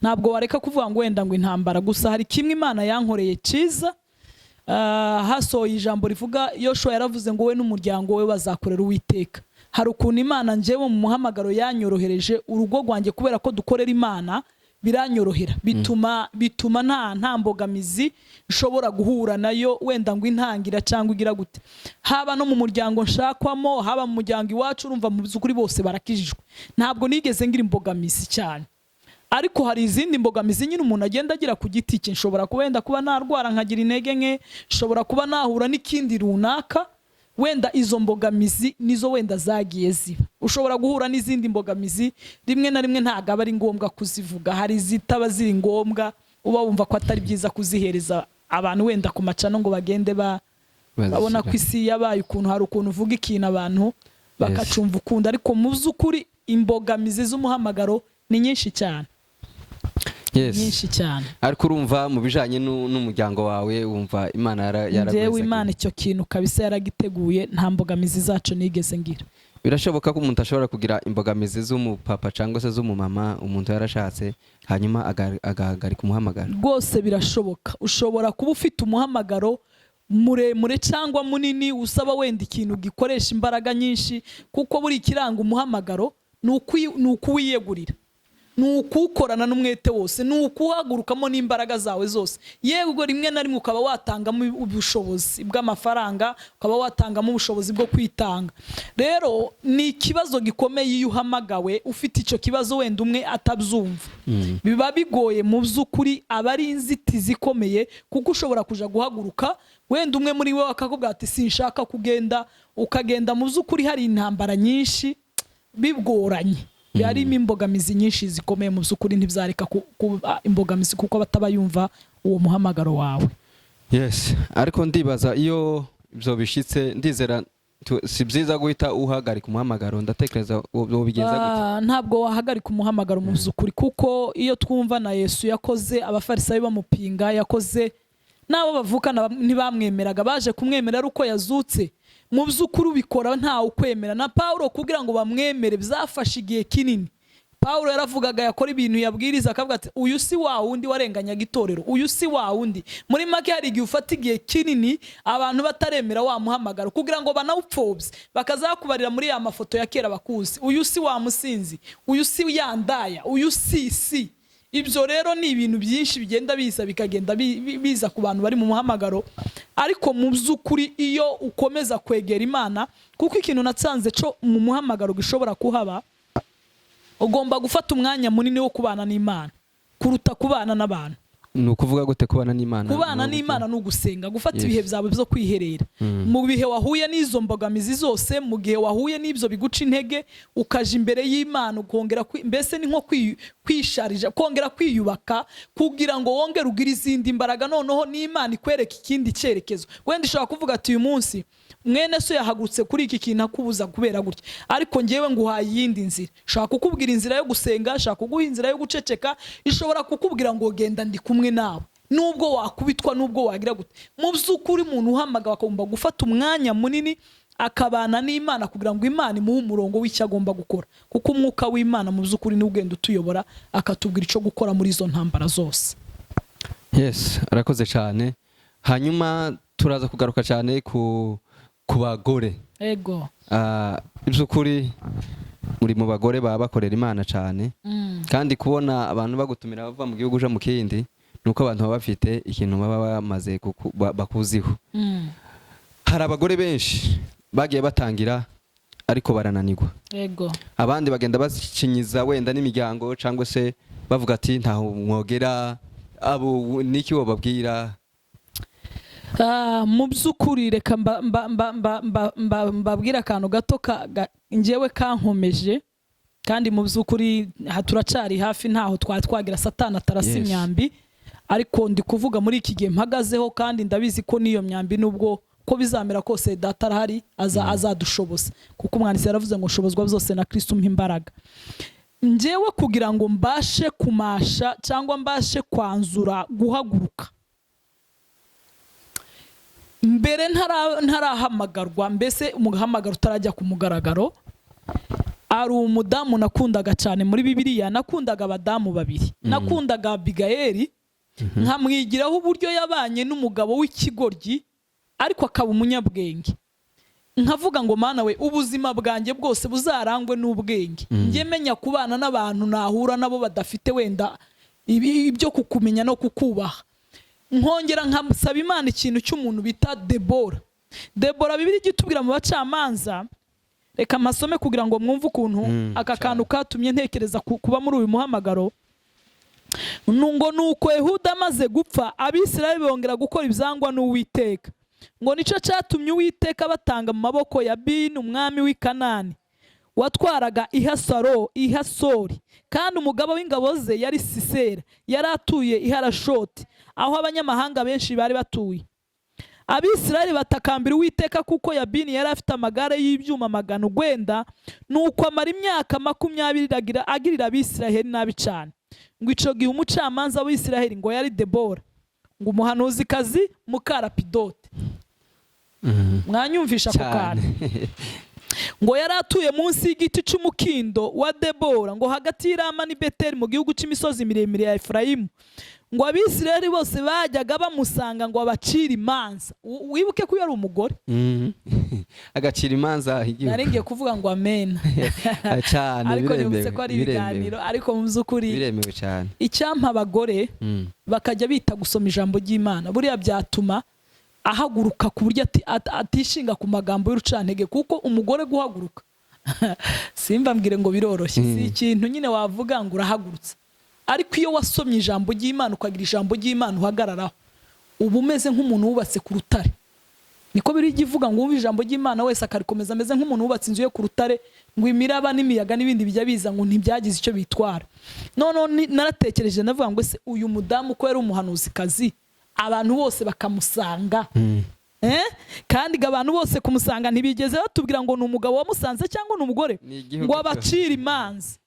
Ntabwo wareka kuvuga ngo wenda ngo intambara gusa. Hari kimwe Imana yankoreye cyiza. Hasohoye ijambo rivuga, Yoshua yaravuze ngo we n'umuryango we bazakorera Uwiteka. Hari ukuntu Imana njyewe mu muhamagaro yanyorohereje urugo rwanjye, kubera ko dukorera Imana biranyorohera, bituma nta mbogamizi nshobora guhura nayo, wenda ngo intangira cyangwa igira gute. Haba no mu muryango nshakwamo, haba mu muryango iwacu, urumva mu by'ukuri bose barakijijwe. Ntabwo nigeze ngira imbogamizi cyane. Ariko hari izindi mbogamizi nyine umuntu agenda agira ku giti cye. Nshobora wenda kuba narwara nkagira intege nke, nshobora kuba nahura n'ikindi runaka, wenda izo mbogamizi nizo wenda zagiye ziba. Ushobora guhura n'izindi mbogamizi rimwe na rimwe ntago aba ari ngombwa kuzivuga. Hari izitaba ziri ngombwa, uba wumva ko atari byiza kuzihereza abantu wenda ku macano ngo bagende babona ko isi yabaye ukuntu. Hari ukuntu uvuga ikintu abantu bakacumva ukunda, ariko mu by'ukuri imbogamizi z'umuhamagaro ni nyinshi cyane. Nyinshi cyane. Ariko urumva mu bijanye n'umuryango wawe, wumva Imana yaragweza. Njyewe Imana icyo kintu kabisa yaragiteguye, nta mbogamizi zacu nigeze ngira. Birashoboka ko umuntu ashobora kugira imbogamizi z'umupapa cyangwa se z'umumama, umuntu yarashatse hanyuma agahagarika umuhamagaro? Rwose birashoboka. Ushobora kuba ufite umuhamagaro muremure cyangwa munini, usaba wenda ikintu gikoresha imbaraga nyinshi, kuko buri kiranga umuhamagaro ni ukuwiyegurira, ni ukukorana n'umwete wose, ni ukuhagurukamo n'imbaraga zawe zose. Yego rimwe na rimwe ukaba watangamo ubushobozi bw'amafaranga, ukaba watangamo ubushobozi bwo kwitanga. Rero ni ikibazo gikomeye iyo uhamagawe ufite icyo kibazo wenda umwe atabyumva. Biba bigoye mu by'ukuri, aba ari inzitizi ikomeye, kuko ushobora kuja guhaguruka wenda umwe muri we akakubwira ati sinshaka kugenda, ukagenda mu by'ukuri hari intambara nyinshi bigoranye. Yarimo imbogamizi nyinshi zikomeye mu by'ukuri, ntibyareka kuba imbogamizi kuko bataba yumva uwo muhamagaro wawe. Yes, ariko ndibaza iyo ibyo bishitse, ndizera si byiza guhita uhagarika umuhamagaro. Ndatekereza uwo bigenza gute? Ntabwo wahagarika umuhamagaro mu by'ukuri, kuko iyo twumva na Yesu yakoze, abafarisayo bamupinga, yakoze nabo bavukana ntibamwemeraga, baje kumwemera ari uko yazutse. Mu by'ukuri ubikora ntawe ukwemera. Na Paulo kugira ngo bamwemere byafashe igihe kinini. Paulo yaravugaga yakora ibintu yabwiriza akavuga ati uyu si wa wundi warenganyaga itorero, uyu si wa wundi. Muri make hari igihe ufata igihe kinini abantu bataremera wa muhamagaro kugira ngo banawupfobye, bakazakubarira muri ya mafoto ya kera bakuzi, uyu si wa musinzi, uyu si yandaya, uyu si. Ibyo rero ni ibintu byinshi bigenda biza bikagenda biza ku bantu bari mu muhamagaro. Ariko mu by'ukuri iyo ukomeza kwegera Imana, kuko ikintu natsanze cyo mu muhamagaro gishobora kuhaba, ugomba gufata umwanya munini wo kubana n'Imana kuruta kubana n'abantu. Ni ukuvuga gute kubana n'Imana? Kubana n'Imana ni ugusenga, gufata ibihe byawe byo kwiherera. Mu bihe wahuye n'izo mbogamizi zose, mu gihe wahuye n'ibyo biguca intege, ukaje imbere y'Imana ukongera mbese ni nko kwisharija, kongera kwiyubaka kugira ngo wongere ugire izindi imbaraga, noneho n'Imana ikwereka ikindi cyerekezo. Wenda ishobora kuvuga ati uyu munsi mwene so yahagurutse kuri iki kintu akubuza kubera gutya, ariko ngewe nguhaye iyindi nzira. Shaka kukubwira inzira yo gusenga, shaka kuguha inzira yo guceceka, ishobora kukubwira ngo genda ndi kumwe nawe, nubwo wakubitwa, nubwo wagira gute. Mu by'ukuri umuntu uhamaga bakagomba gufata umwanya munini akabana n'Imana kugira ngo Imana imuhe umurongo w'icyo agomba gukora, kuko umwuka w'Imana mu by'ukuri niwe ugenda utuyobora akatubwira icyo gukora muri izo ntambara zose. Yes, arakoze cyane. Hanyuma turaza kugaruka cyane ku bagore. Ego. Iby'ukuri muri mu bagore baba bakorera Imana cyane, kandi kubona abantu bagutumira bava mu gihugu uja mu kindi, nuko abantu baba bafite ikintu baba bamaze bakuziho. Hari abagore benshi bagiye batangira ariko barananirwa. Ego. Abandi bagenda bacinyiza wenda n'imiryango, cyangwa se bavuga ati ntaho mwogera, abo niki wo babwira? Mu by'ukuri reka mbabwira akantu gato njyewe kankomeje, kandi mu by'ukuri turacari hafi ntaho twagira Satani atarasa imyambi, ariko ndi kuvuga muri iki gihe mpagazeho, kandi ndabizi ko n'iyo myambi nubwo ko bizamera kose data arahari azadushoboza, kuko umwanditsi yaravuze ngo nshobozwa byose na Kristo umpa imbaraga. Njyewe kugira ngo mbashe kumasha cyangwa mbashe kwanzura guhaguruka, mbere ntarahamagarwa, mbese umuhamagaro utarajya ku mugaragaro, ari umudamu nakundaga cyane muri Bibiliya. Nakundaga abadamu babiri. Nakundaga Bgambere, nkamwigiraho uburyo yabanye n'umugabo w'ikigoryi ariko akaba umunyabwenge. Nkavuga ngo Mana we, ubuzima bwanjye bwose buzarangwe n'ubwenge, njye menya kubana n'abantu nahura nabo badafite wenda ibyo kukumenya no kukubaha. Nkongera nkamusaba Imana ikintu cy'umuntu bita Debora. Bibiri gitubwira mu Bacamanza, reka masome kugira ngo mwumve ukuntu aka kantu katumye ntekereza kuba muri uyu muhamagaro. Ngo nuko Yehuda amaze gupfa, Abisirayeli bongera gukora ibyangwa n'Uwiteka, ngo nico cyatumye Uwiteka batanga mu maboko ya Bini umwami w'i Kanani watwaraga Ihasori, kandi umugabo w'ingabo ze yari Sisera, yari atuye i Harashoti, aho abanyamahanga benshi bari batuye. Abisirayeli batakambira Uwiteka kuko Yabini yari afite amagare y'ibyuma 100, nuko amara imyaka 20 agirira Abisirayeli nabi cyane. Ngo ico gihe umucamanza w'Abisirayeli ngo yari Debora, ngo umuhanuzikazi Mukarapidote. Mwanyumvisha ko kana ngo yari atuye munsi y'igiti cy'umukindo wa Debora, ngo hagati y'Irama n'i Beteli mu gihugu cy'imisozi miremire ya Efurayimu. Ngo Abisirayeli bose bajyaga bamusanga ngo abacira imanza. Wibuke ko yari umugore agacira imanza igihugu. Naringiye kuvuga ngo amen cyane, ariko nibutse ko ari ibiganiro, ariko mu by'ukuri biremewe cyane. Icyampa abagore bakajya bita gusoma ijambo ry'Imana, buriya byatuma ahaguruka ku buryo atishinga ku magambo y'urucantege, kuko umugore guhaguruka simba mbwire ngo biroroshye, si ikintu nyine wavuga ngo urahagurutse. Ariko iyo wasomye ijambo ry'Imana ukagira ijambo ry'Imana uhagararaho, uba umeze nk'umuntu wubatse ku rutare. Niko biri igivuga ngo wumve ijambo ry'Imana wese akarikomeza ameze nk'umuntu wubatse inzu ye ku rutare, ngo imiraba n'imiyaga n'ibindi bijya biza ngo ntibyagize icyo bitwara. None naratekereje navuga ngo ese uyu mudamu ko yari umuhanuzikazi, abantu bose bakamusanga, kandi abantu bose kumusanga ntibigeze batubwira ngo ni umugabo wamusanze cyangwa ni umugore, ngo abacira imanza.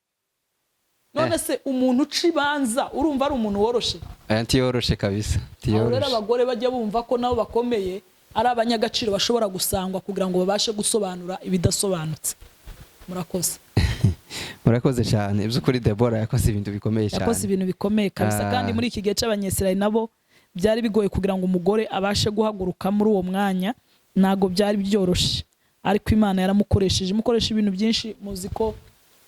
None se umuntu uca ibanza urumva ari umuntu woroshe? Ntiyoroshe kabisa, ntiyoroshe. Rero abagore bajya bumva ko nabo bakomeye, ari abanyagaciro bashobora gusangwa kugira ngo babashe gusobanura ibidasobanutse. Murakoze. murakoze cyane by'ukuri Deborah yakoze ibintu bikomeye cyane yakoze ibintu bikomeye kabisa kandi muri iki gihe cy'abanyesirayeli nabo byari bigoye kugira ngo umugore abashe guhaguruka muri uwo mwanya nago byari byoroshye ariko Imana yaramukoresheje mukoresha ibintu byinshi muzi ko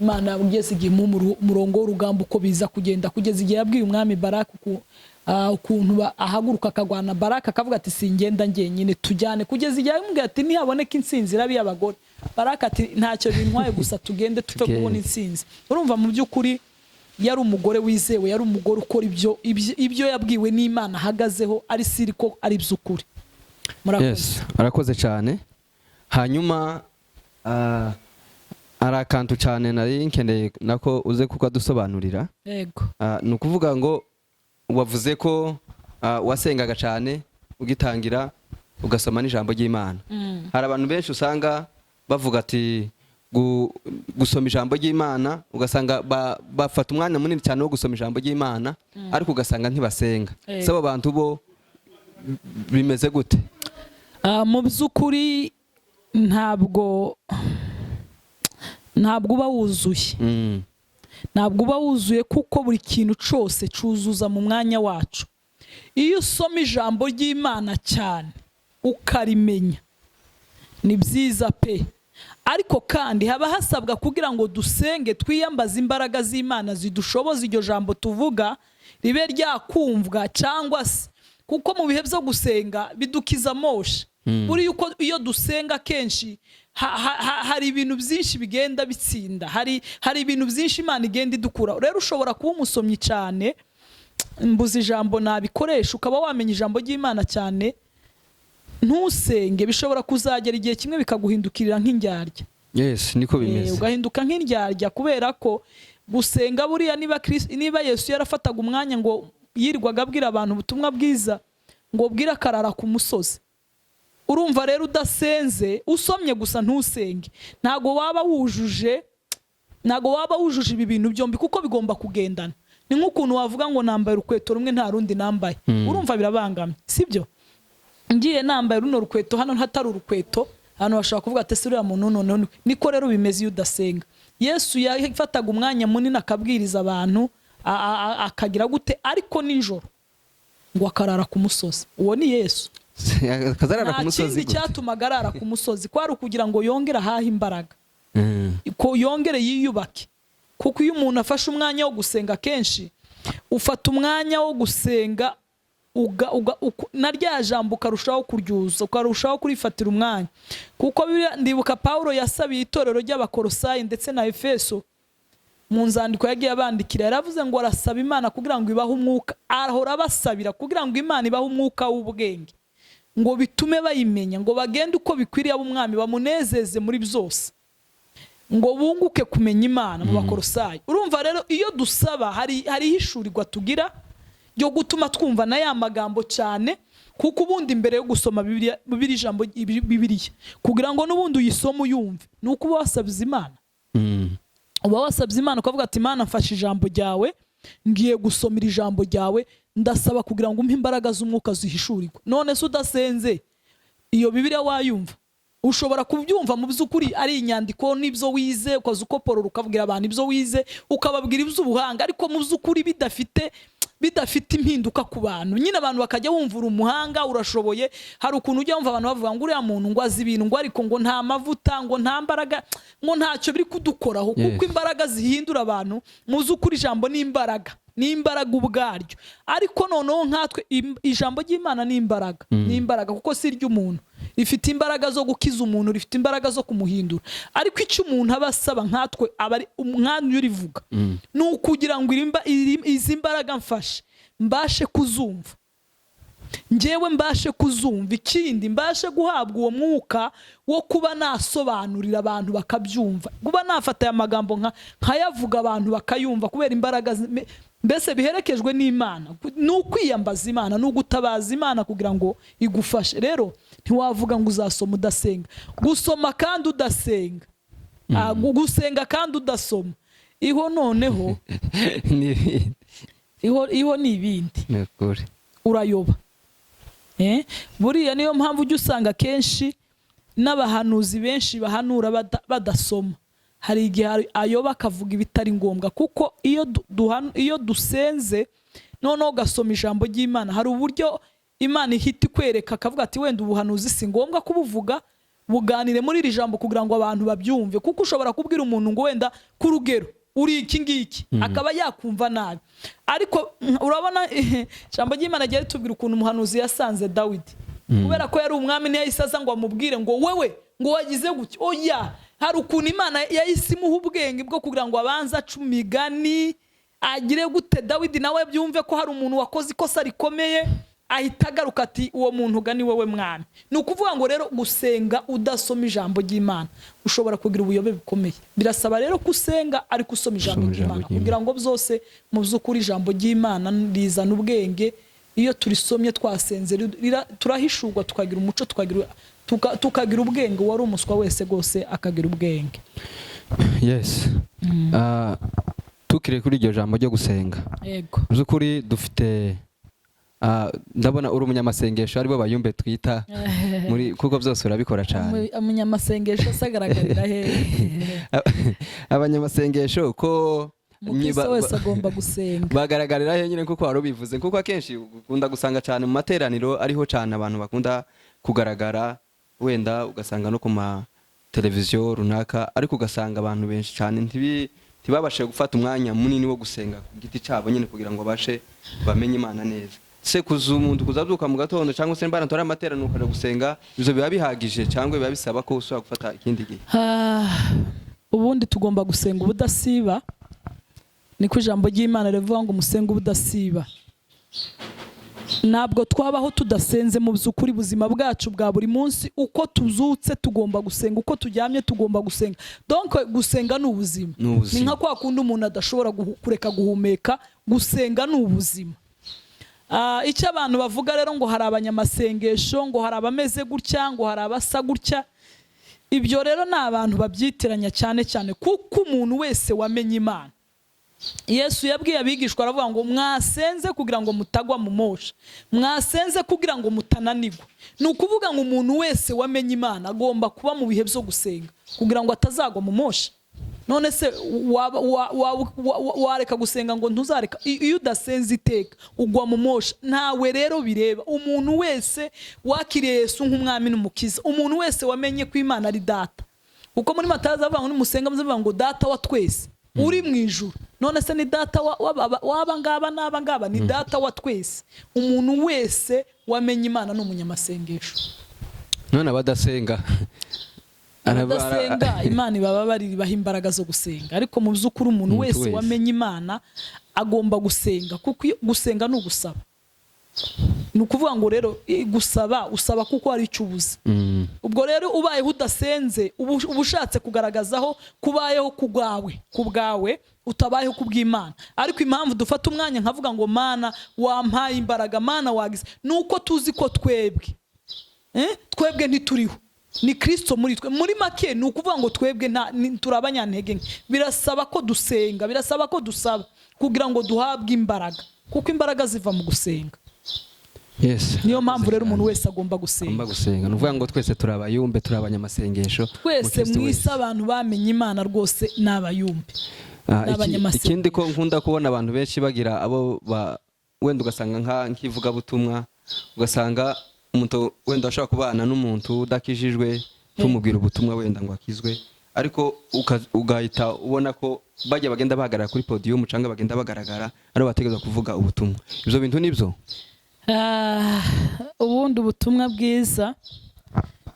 Imana yabugeze igihe mu murongo w'urugamba uko biza kugenda kugeza igihe yabwiye umwami Baraka ukuntu ahaguruka akagwana Baraka akavuga ati singenda ngenyine tujyane kugeza igihe yamubwiye ati ntihaboneka intsinzi irabi y'abagore Baraka ati ntacyo bintwaye gusa tugende tuve kubona intsinzi urumva mu by'ukuri yari umugore wizewe yari umugore ukora ibyo yabwiwe n'Imana ahagazeho ari siri ko ari by'ukuri yes arakoze cyane hanyuma arakantu cyane nari nkeneye nako uze kuko adusobanurira yego ni ukuvuga ngo wavuze ko wasengaga cyane ugitangira ugasoma n'ijambo ry'Imana hari abantu benshi usanga bavuga ati gusoma ijambo ry'Imana ugasanga bafata umwanya munini cyane wo gusoma ijambo ry'Imana ariko ugasanga ntibasenga sabo abantu bo bimeze gute mu by'ukuri ntabwo uba wuzuye ntabwo uba wuzuye kuko buri kintu cyose cyuzuza mu mwanya wacu iyo usoma ijambo ry'Imana cyane ukarimenya ni byiza pe ariko kandi haba hasabwa kugira ngo dusenge twiyambaze imbaraga z'Imana zidushoboza iryo jambo tuvuga ribe ryakumvwa cyangwa se kuko mu bihe byo gusenga bidukiza moshe buri yuko iyo dusenga kenshi hari ibintu byinshi bigenda bitsinda hari ibintu byinshi Imana igenda idukura rero ushobora kuba umusomyi cyane mbuze ijambo nabikoresha ukaba wamenya ijambo ry'Imana cyane ntusenge bishobora kuzagera igihe kimwe bikaguhindukirira nk'indyarya yes niko bimeze ugahinduka nk'indyarya kubera ko gusenga buriya niba Yesu yarafataga umwanya ngo yirwaga abwira abantu ubutumwa bwiza ngo bwira karara ku musozi urumva rero udasenze usomye gusa ntusenge ntago waba wujuje ibi bintu byombi kuko bigomba kugendana ni nk'ukuntu wavuga ngo nambaye urukweto rumwe nta rundi nambaye urumva birabangamye sibyo ngiye nambaye runo rukweto hano hatari urukweto hano bashaka kuvuga ati suriya muntu none niko rero bimeze iyo udasenga Yesu yafataga umwanya munini akabwiriza abantu akagira gute ariko nijoro ngo akarara ku musozi uwo ni Yesu akazarara ku musozi ikindi cyatumaga arara ku musozi kwari ukugira ngo yongere ahahe imbaraga ko yongere yiyubake kuko iyo umuntu afashe umwanya wo gusenga kenshi ufata umwanya wo gusenga na rya jambo ukarushaho kuryuza ukarushaho kurifatira umwanya kuko ndibuka Paulo yasabiye itorero ry'Abakolosayi ndetse na Efeso mu nzandiko yagiye abandikira yaravuze ngo arasaba Imana kugira ngo ibahe umwuka ahora basabira kugira ngo Imana ibahe umwuka w'ubwenge ngo bitume bayimenya ngo bagende uko bikwiriye ab'umwami bamunezeze muri byose ngo bunguke kumenya Imana mu Bakolosayi urumva rero iyo dusaba hari hishurirwa tugira yo gutuma twumva na ya magambo cyane kuko ubundi mbere yo gusoma Bibiliya ijambo Bibiliya kugira ngo n'ubundi uyisome uyumve nuko uba wasabye Imana uba wasabye Imana ukavuga ati Imana mfashe ijambo ryawe ngiye gusomera ijambo ryawe ndasaba kugira ngo umpe imbaraga z'umwuka zihishurirwe none se udasenze iyo Bibiliya wayumva ushobora kubyumva mu by'ukuri ari inyandiko n'ibyo wize ukaza ukoporora ukabwira abantu ibyo wize ukababwira iby'ubuhanga ariko mu by'ukuri bidafite impinduka ku bantu nyine abantu bakajya bumvura umuhanga urashoboye hari ukuntu ujya wumva abantu bavuga ngo uriya muntu ngo azi ibintu ngo ariko ngo nta mavuta ngo nta mbaraga ngo ntacyo biri kudukoraho kuko imbaraga zihindura abantu muzi ukuri ijambo n'imbaraga ubwaryo ariko noneho nkatwe ijambo ry'Imana n'imbaraga kuko si iry'umuntu rifite imbaraga zo gukiza umuntu rifite imbaraga zo kumuhindura ariko icyo umuntu aba asaba nkatwe aba ari umwanya urivuga ni ukugira ngo izi mbaraga mfashe mbashe kuzumva njyewe mbashe kuzumva ikindi mbashe guhabwa uwo mwuka wo kuba nasobanurira abantu bakabyumva kuba nafata aya magambo nkayavuga abantu bakayumva kubera imbaraga mbese biherekejwe n'Imana ni ukwiyambaza Imana ni ugutabaza Imana kugira ngo igufashe rero ntiwavuga ngo uzasoma udasenga gusoma kandi udasenga gusenga kandi udasoma iho noneho iho ni ibindi urayoba buriya niyo mpamvu ujya usanga kenshi n'abahanuzi benshi bahanura badasoma hari igihe ayoba akavuga ibitari ngombwa, kuko iyo dusenze noneho gasoma ijambo ry'Imana, hari uburyo Imana ihita ikwereka akavuga ati wenda ubuhanuzi si ngombwa kubuvuga, buganire muri iri jambo kugira ngo abantu babyumve, kuko ushobora kubwira umuntu ngo wenda ku rugero uri iki ngiki akaba yakumva nabi. Ariko urabona ijambo ry'Imana ryari tubwira ukuntu umuhanuzi yasanze Dawidi, kubera ko yari umwami ntiyahise aza ngo amubwire ngo wewe ngo wagize gutya. Oya, hari ukuntu Imana yahise imuha ubwenge bwo kugira ngo abanze aca imigani agire gute Dawidi nawe byumve ko hari umuntu wakoze ikosa rikomeye, ahita agaruka ati uwo muntu gani wowe mwami. Ni ukuvuga ngo rero gusenga udasoma ijambo ry'Imana ushobora kugira ubuyobe bukomeye. Birasaba rero kusenga ariko usoma ijambo ry'Imana kugira ngo byose mu by'ukuri ijambo ry'Imana rizana ubwenge. Iyo turisomye twasenze turahishurwa, tukagira umuco, tukagira ubwenge. Wari umuswa wese gose akagira ubwenge. Yes. Tukire kuri iryo jambo ryo gusenga. Yego. By'ukuri dufite ndabona uri umunyamasengesho aribo bayumbe twita muri, kuko byose urabikora cyane. Umunyamasengesho asagaragarira he? Abanyamasengesho ko Umukristo wese agomba gusenga. Bagaragarira he nyine, kuko wari bivuze, kuko akenshi ukunda gusanga cyane mu materaniro ariho cyane abantu bakunda kugaragara, wenda ugasanga no ku ma televiziyo runaka, ariko ugasanga abantu benshi cyane ntibabashe gufata umwanya munini wo gusenga ku giti cyabo nyine kugira ngo bashe bamenye Imana neza. Se kuza umuntu kuzabyuka mu gatondo cyangwa se mbana tora amateraniro ukajya gusenga, izo biba bihagije cyangwa biba bisaba ko usubira gufata ikindi gihe? Ubundi tugomba gusenga ubudasiba, niko ijambo ry'Imana rivuga ngo musenga ubudasiba. Ntabwo twabaho tudasenze mu by'ukuri. Buzima bwacu bwa buri munsi, uko tuzutse tugomba gusenga, uko turyamye tugomba gusenga. Donc gusenga ni ubuzima. Ni nka kwa kundi umuntu adashobora kureka guhumeka, gusenga ni ubuzima. Icyo abantu bavuga rero ngo hari abanyamasengesho, ngo hari abameze gutya, ngo hari abasa gutya, ibyo rero ni abantu babyitiranya cyane cyane, kuko umuntu wese wamenye Imana. Yesu yabwiye abigishwa aravuga ngo mwasenze kugira ngo mutagwa mu mosha, mwasenze kugira ngo mutananirwa. Ni ukuvuga ngo umuntu wese wamenye Imana agomba kuba mu bihe byo gusenga kugira ngo atazagwa mu mosha. None se wareka gusenga ngo ntuzareka? Iyo udasenze iteka ugwa mu mosha. Ntawe rero bireba. Umuntu wese wakiriye Yesu nk'umwami n'umukiza, umuntu wese wamenye ko Imana ari data, kuko muri Matayo avuga ngo nimusenga muzavuga ngo data wa twese uri mu ijuru. None se ni data waba ngaba n'aba ngaba? Ni data wa twese. Umuntu wese wamenye Imana ni umunyamasengesho. None abadasenga Imana ibaba baribaha imbaraga zo gusenga, ariko mu by'ukuri umuntu wese wamenye Imana agomba gusenga, kuko gusenga ni ugusaba. Ni ukuvuga ngo rero usaba kuko hari icyo ubuze. Ubwo rero ubayeho udasenze uba ushatse kugaragazaho kubayeho ku bwawe, utabayeho ku bw'Imana. Ariko impamvu dufata umwanya nkavuga ngo Mana wampaye imbaraga, Mana wagize, nuko tuzi ko twebwe ntituriho, ni Kristo muri twe. Muri make ni ukuvuga ngo twebwe turi abanyantege nke. Birasaba ko dusenga, birasaba ko dusaba kugira ngo duhabwe imbaraga, kuko imbaraga ziva mu gusenga. Yes. Niyo mpamvu rero umuntu wese agomba gusenga. Ni ukuvuga ngo twese turi abayumbe, turi abanyamasengesho. Twese mwise abantu bamenye Imana rwose ni abayumbe, n'abanyamasengesho. Ikindi ko nkunda kubona abantu benshi bagira abo wenda ugasanga nk'ivugabutumwa, ugasanga umuntu wenda ashobora kubana n'umuntu udakijijwe, tumubwira ubutumwa wenda ngo akizwe, ariko ugahita ubona ko bajya bagenda bahagarara kuri podium cyangwa bagenda bagaragara ari bategeza kuvuga ubutumwa. Ibyo bintu nibyo? Ubundi ubutumwa bwiza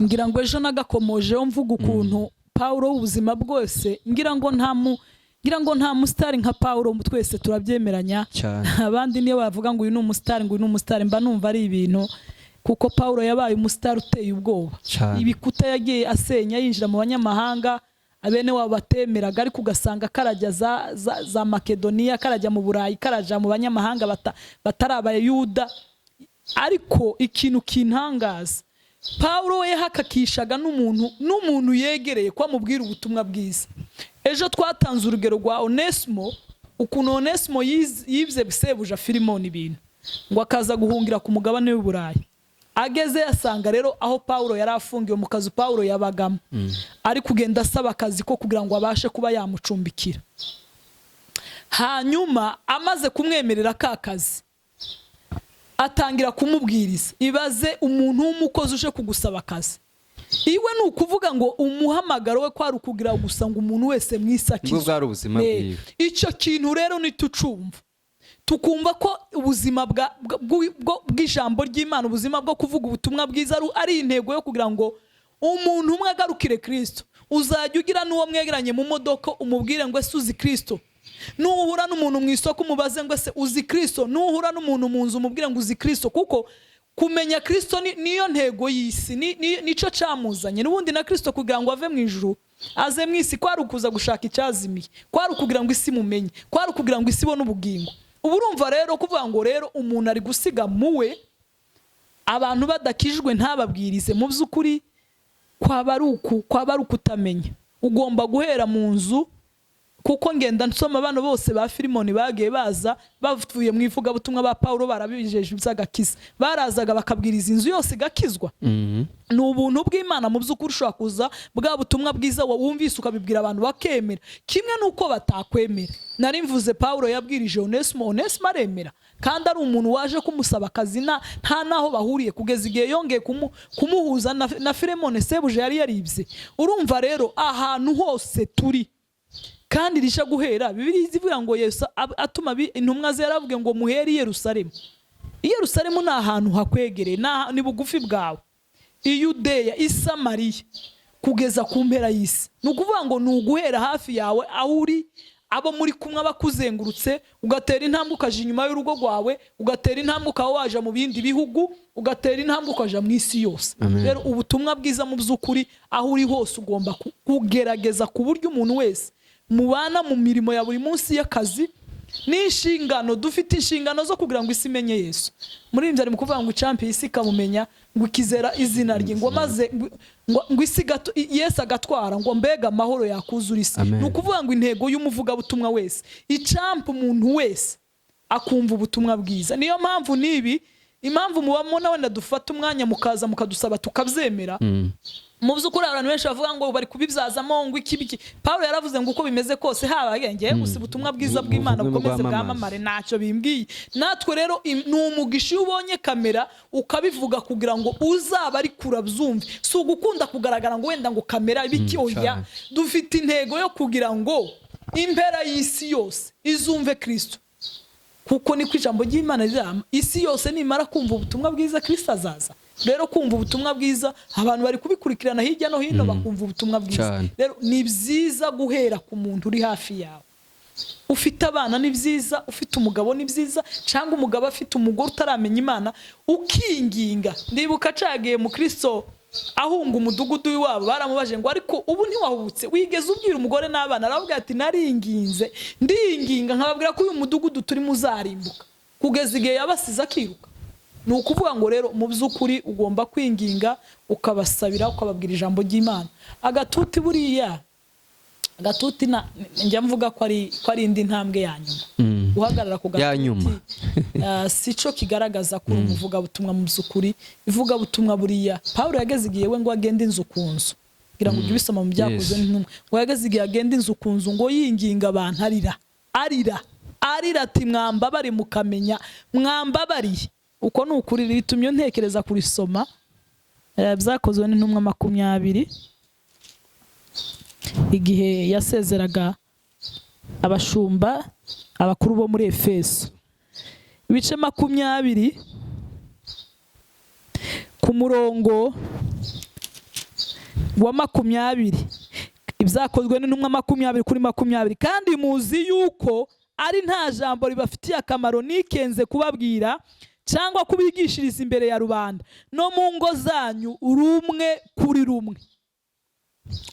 ngira ngo ejo nagakomojeho mvuga ukuntu Paulo w'ubuzima bwose, ngira ngo nta musitari nka Paulo. Twese turabyemeranya. Abandi niyo bavuga ngo uyu ni umusitari, mba numva ari ibintu, kuko Paulo yabaye umusitari uteye ubwoba. Ibikuta yagiye asenya yinjira mu banyamahanga, abene wabo batemeraga, ariko ugasanga karajya za Makedoniya, karajya mu Burayi, karaja mu banyamahanga batari abayuda. Ariko ikintu kintangaza, Paulo we hakakishaga n'umuntu yegereye ko amubwira ubutumwa bwiza. Ejo twatanze urugero rwa Onesimo, ukuntu Onesimo yibye bisebuja Filimoni ibintu, ngo akaza guhungira ku mugabane w'Uburayi. ageze yasanga rero aho Paulo yari afungiwe mu kazi Paulo yabagamo ari kugenda asaba akazi ko kugira ngo abashe kuba yamucumbikira. Hanyuma amaze kumwemerera ka kazi atangira kumubwiriza. Ibaze umuntu w'umukozi uje kugusaba akazi, iwe ni ukuvuga ngo umuhamagaro we kwari ukugira gusa ngo umuntu wese mwisakizwe. Ubwo bwari ubuzima bwiwe. Icyo kintu rero nitucumva tukumva ko ubuzima bw'ijambo ry'Imana, ubuzima bwo kuvuga ubutumwa bwiza ari intego yo kugira ngo umuntu umwe agarukire Kristo. Uzajya ugira n'uwo mwegeranye mu modoka umubwire ngo ese uzi Kristo. Nuhura n'umuntu mu isoko umubaze ngo ese uzi Kristo. Nuhura n'umuntu mu nzu umubwire ngo uzi Kristo, kuko kumenya Kristo niyo ntego y'isi, nico camuzanye. N'ubundi na Kristo kugira ngo ave mu ijuru aze mu isi kwari ukuza gushaka icyazimiye, kwari kugira ngo isi mumenye, kwari kugira ngo isi ibone ubugingo. Ubu urumva rero kuvuga ngo rero umuntu ari gusiga muwe abantu badakijwe ntababwirize, mu by'ukuri kwaba ari ukutamenya. Ugomba guhera mu nzu, kuko ngenda nsoma abantu bose ba Filimoni bagiye baza bavuye mu ivugabutumwa ba Paulo barabijeje iby'agakiza, barazaga bakabwiriza inzu yose igakizwa. Ni ubuntu bw'Imana mu by'ukuri ushobora kuza bwa butumwa bwiza wumvise ukabibwira abantu bakemera, kimwe nuko batakwemera. Nari mvuze Paulo yabwirije Onesimo aremera, kandi ari umuntu waje kumusaba akazi nta naho bahuriye, kugeza igihe yongeye kumuhuza na Filemoni sebuje yari yaribye. Urumva rero ahantu hose turi kandi risha guhera, Bibiliya ivuga ngo Yesu atuma intumwa ze yaravuge ngo muhere i Yerusalemu. I Yerusalemu ni ahantu hakwegereye, ni bugufi bwawe. I Yudeya, i Samariya, kugeza ku mpera y'isi. Ni ukuvuga ngo ni uguhera hafi yawe aho uri, abo muri kumwe bakuzengurutse, ugatera intambwe ukaja inyuma y'urugo rwawe, ugatera intambwe ukaba waja mu bindi bihugu, ugatera intambwe ukaja mu isi yose. Rero ubutumwa bwiza mu by'ukuri aho uri hose ugomba kugerageza ku buryo umuntu wese mubana mu mirimo ya buri munsi y'akazi n'inshingano. Dufite inshingano zo kugira ngo isi imenye Yesu. Muri ibyo ari mu kuvuga ngo icampi isi ikamumenya, ngo ikizera izina rye, ngo maze ngo isi Yesu agatwara, ngo mbega amahoro yakuzura isi. Ni ukuvuga ngo intego y'umuvugabutumwa wese, icampi umuntu wese akumva ubutumwa bwiza. Niyo mpamvu impamvu mubamo wenda dufata umwanya mukaza mukadusaba tukabyemera. Mu by'ukuri abantu benshi bavuga ngo bari kubibyazamo ngo iki. Paulo yaravuze ngo uko bimeze kose haba ngiye gusa ubutumwa bwiza bw'Imana bukomeze bwamamare, ntacyo bimbwiye. Natwe rero ni umugisha ubonye kamera ukabivuga kugira ngo uzaba ari kurabyumve, si ugukunda kugaragara ngo wenda ngo kamera ibiki. Oya, dufite intego yo kugira ngo impera y'isi yose izumve Kristo, kuko ni ijambo ry'Imana rirama. Isi yose nimara kumva ubutumwa bwiza Kristo azaza. Rero kumva ubutumwa bwiza abantu bari kubikurikirana hirya no hino bakumva ubutumwa bwiza. Rero ni byiza guhera ku muntu uri hafi yawe. Ufite abana ni byiza, ufite umugabo ni byiza, cyangwa umugabo afite umugore utaramenya Imana ukinginga. Ndibuka cagiye mu Kristo ahunga umudugudu w'iwabo, baramubaje ngo ariko ubu ntiwahubutse wigeze ubwira umugore n'abana? Aravuga ati naringinze ndinginga nkababwira ko uyu mudugudu turi muzarimbuka, kugeza igihe yabasize akiruka. Ni ukuvuga ngo rero mu by'ukuri ugomba kwinginga, ukabasabira, ukababwira ijambo ry'Imana. Agatuti buriya agatuti njya mvuga ko ari indi ntambwe ya nyuma. Uhagarara ku gatuti sico kigaragaza ko umuvuga butumwa mu by'ukuri. Ivuga butumwa buriya Paulo yageze igihe we ngo agende inzu ku nzu, kugira ngo ubisoma mu byakozwe n'intumwa, ngo yageze igihe agende inzu ku nzu ngo yinginga abantu arira ati mwambabare mukamenya mwambabariye. Uko ni ukuri ritumye ntekereza kurisoma byakozwe n'intumwa 20 igihe yasezeraga abashumba abakuru bo muri Efeso, ibice 20 ku murongo wa 20. Ibyakozwe n'intumwa 20 kuri 20. Kandi muzi yuko ari nta jambo ribafitiye akamaro nikenze kubabwira cyangwa kubigishiriza imbere ya rubanda no mu ngo zanyu urumwe kuri rumwe.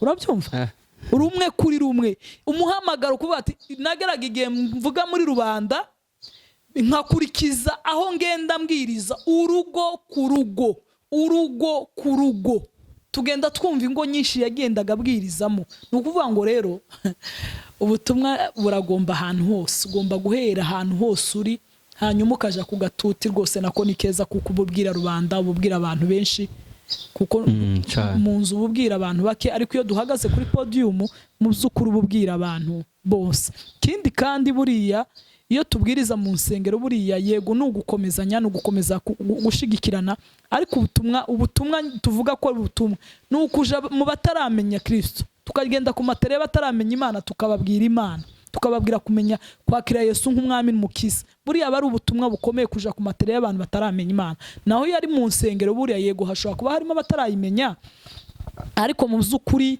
Urabyumva? Urumwe kuri rumwe. Umuhamagaro kuvuga ati nageraga igihe mvuga muri rubanda nkakurikiza aho ngenda mbwiriza urugo ku rugo. Tugenda twumva ingo nyinshi yagendaga abwirizamo. Ni ukuvuga ngo rero ubutumwa buragomba ahantu hose, ugomba guhera ahantu hose uri, hanyuma ukaja ku gatuti rwose nako ni keza kuko ububwira rubanda ububwira abantu benshi kuko mu nzu ububwira abantu bake ariko iyo duhagaze kuri podium mu by'ukuri ububwira abantu bose. Kindi kandi buriya iyo tubwiriza mu nsengero buriya yego ni ugukomezanya no gukomeza gushigikirana ariko ubutumwa tuvuga ko ubutumwa ni ukuja mu bataramenya Kristo tukagenda ku matere bataramenya Imana tukababwira Imana tukababwira kumenya kwakira Yesu nk'umwami n'umukiza. Buriya bari ubutumwa bukomeye kuja ku matere y'abantu bataramenya Imana. Naho yari mu nsengero buriya yego hashobora kuba harimo abatarayimenya ariko mu by'ukuri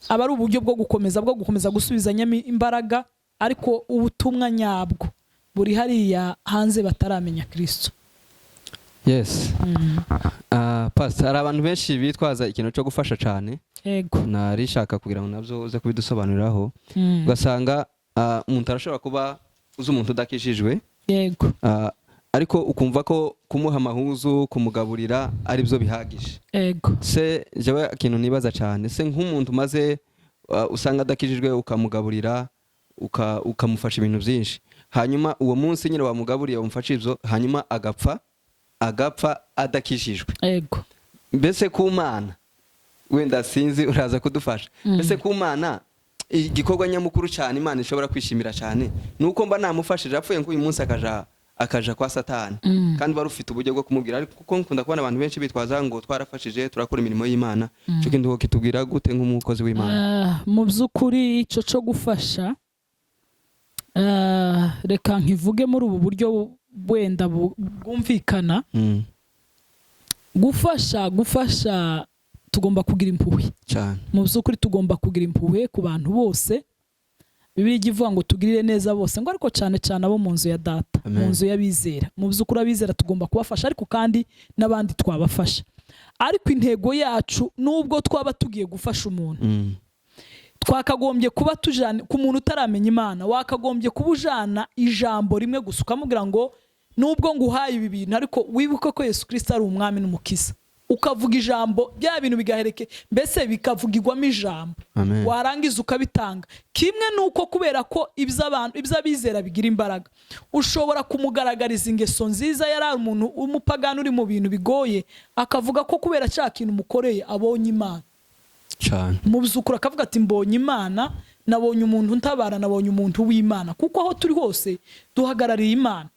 aba ari uburyo bwo gukomeza gusubizanya imbaraga ariko ubutumwa nyabwo buri hariya hanze bataramenya Kristo. Yes. Pastor, hari abantu benshi bitwaza ikintu cyo gufasha cyane. Yego. Narishaka kugira ngo nabyo uze kubidusobanuriraho. Ugasanga umuntu arashobora kuba uzi umuntu udakishijwe. Yego. Ariko ukumva ko kumuha amahuzu kumugaburira ari byo bihagije. Yego. Se jewe ikintu nibaza cyane se nk'umuntu maze usanga adakishijwe ukamugaburira ukamufasha ibintu byinshi hanyuma uwo munsi nyine wamugaburiye umufasha ibyo hanyuma agapfa adakishijwe. Yego. Mbese ku Mana wenda sinzi uraza kudufasha. Mbese ku Mana igikorwa nyamukuru cyane Imana ishobora kwishimira cyane nuko mba namufashije apfuye nk'uyu munsi akaja kwa Satani kandi bari ufite uburyo bwo kumubwira ariko kuko nkunda kubona abantu benshi bitwaza ngo twarafashije turakora imirimo y'Imana cyo kintu kitubwira gute nk'umukozi w'Imana. Mu by'ukuri ico cyo gufasha reka nkivuge muri ubu buryo wenda bwumvikana. Gufasha tugomba kugira impuhwe cyane. Mu by'ukuri tugomba kugira impuhwe ku bantu bose. Bibiliya ivuga ngo tugirire neza bose ngo ariko cyane cyane abo mu nzu ya data. Mu nzu y'abizera. Mu by'ukuri abizera tugomba kubafasha ariko kandi n'abandi twabafasha ariko intego yacu nubwo twaba tugiye gufasha umuntu twakagombye kuba tujana ku muntu utaramenya Imana wakagombye kubujana ijambo rimwe gusa ukamubwira ngo nubwo nguhaye ibi bintu ariko wibuke ko Yesu Kristo ari umwami n'umukiza ukavuga ijambo bya bintu bigahereke mbese bikavugirwamo ijambo. Warangiza ukabitanga kimwe nuko kubera ko iby'abizera bigira imbaraga ushobora kumugaragariza ingeso nziza yari umuntu umupagani uri mu bintu bigoye akavuga ko kubera cya kintu mukoreye abonye Imana cyane. Mu by'ukuri akavuga ati mbonye Imana nabonye umuntu ntabara nabonye umuntu w'Imana kuko aho turi hose duhagarariye Imana.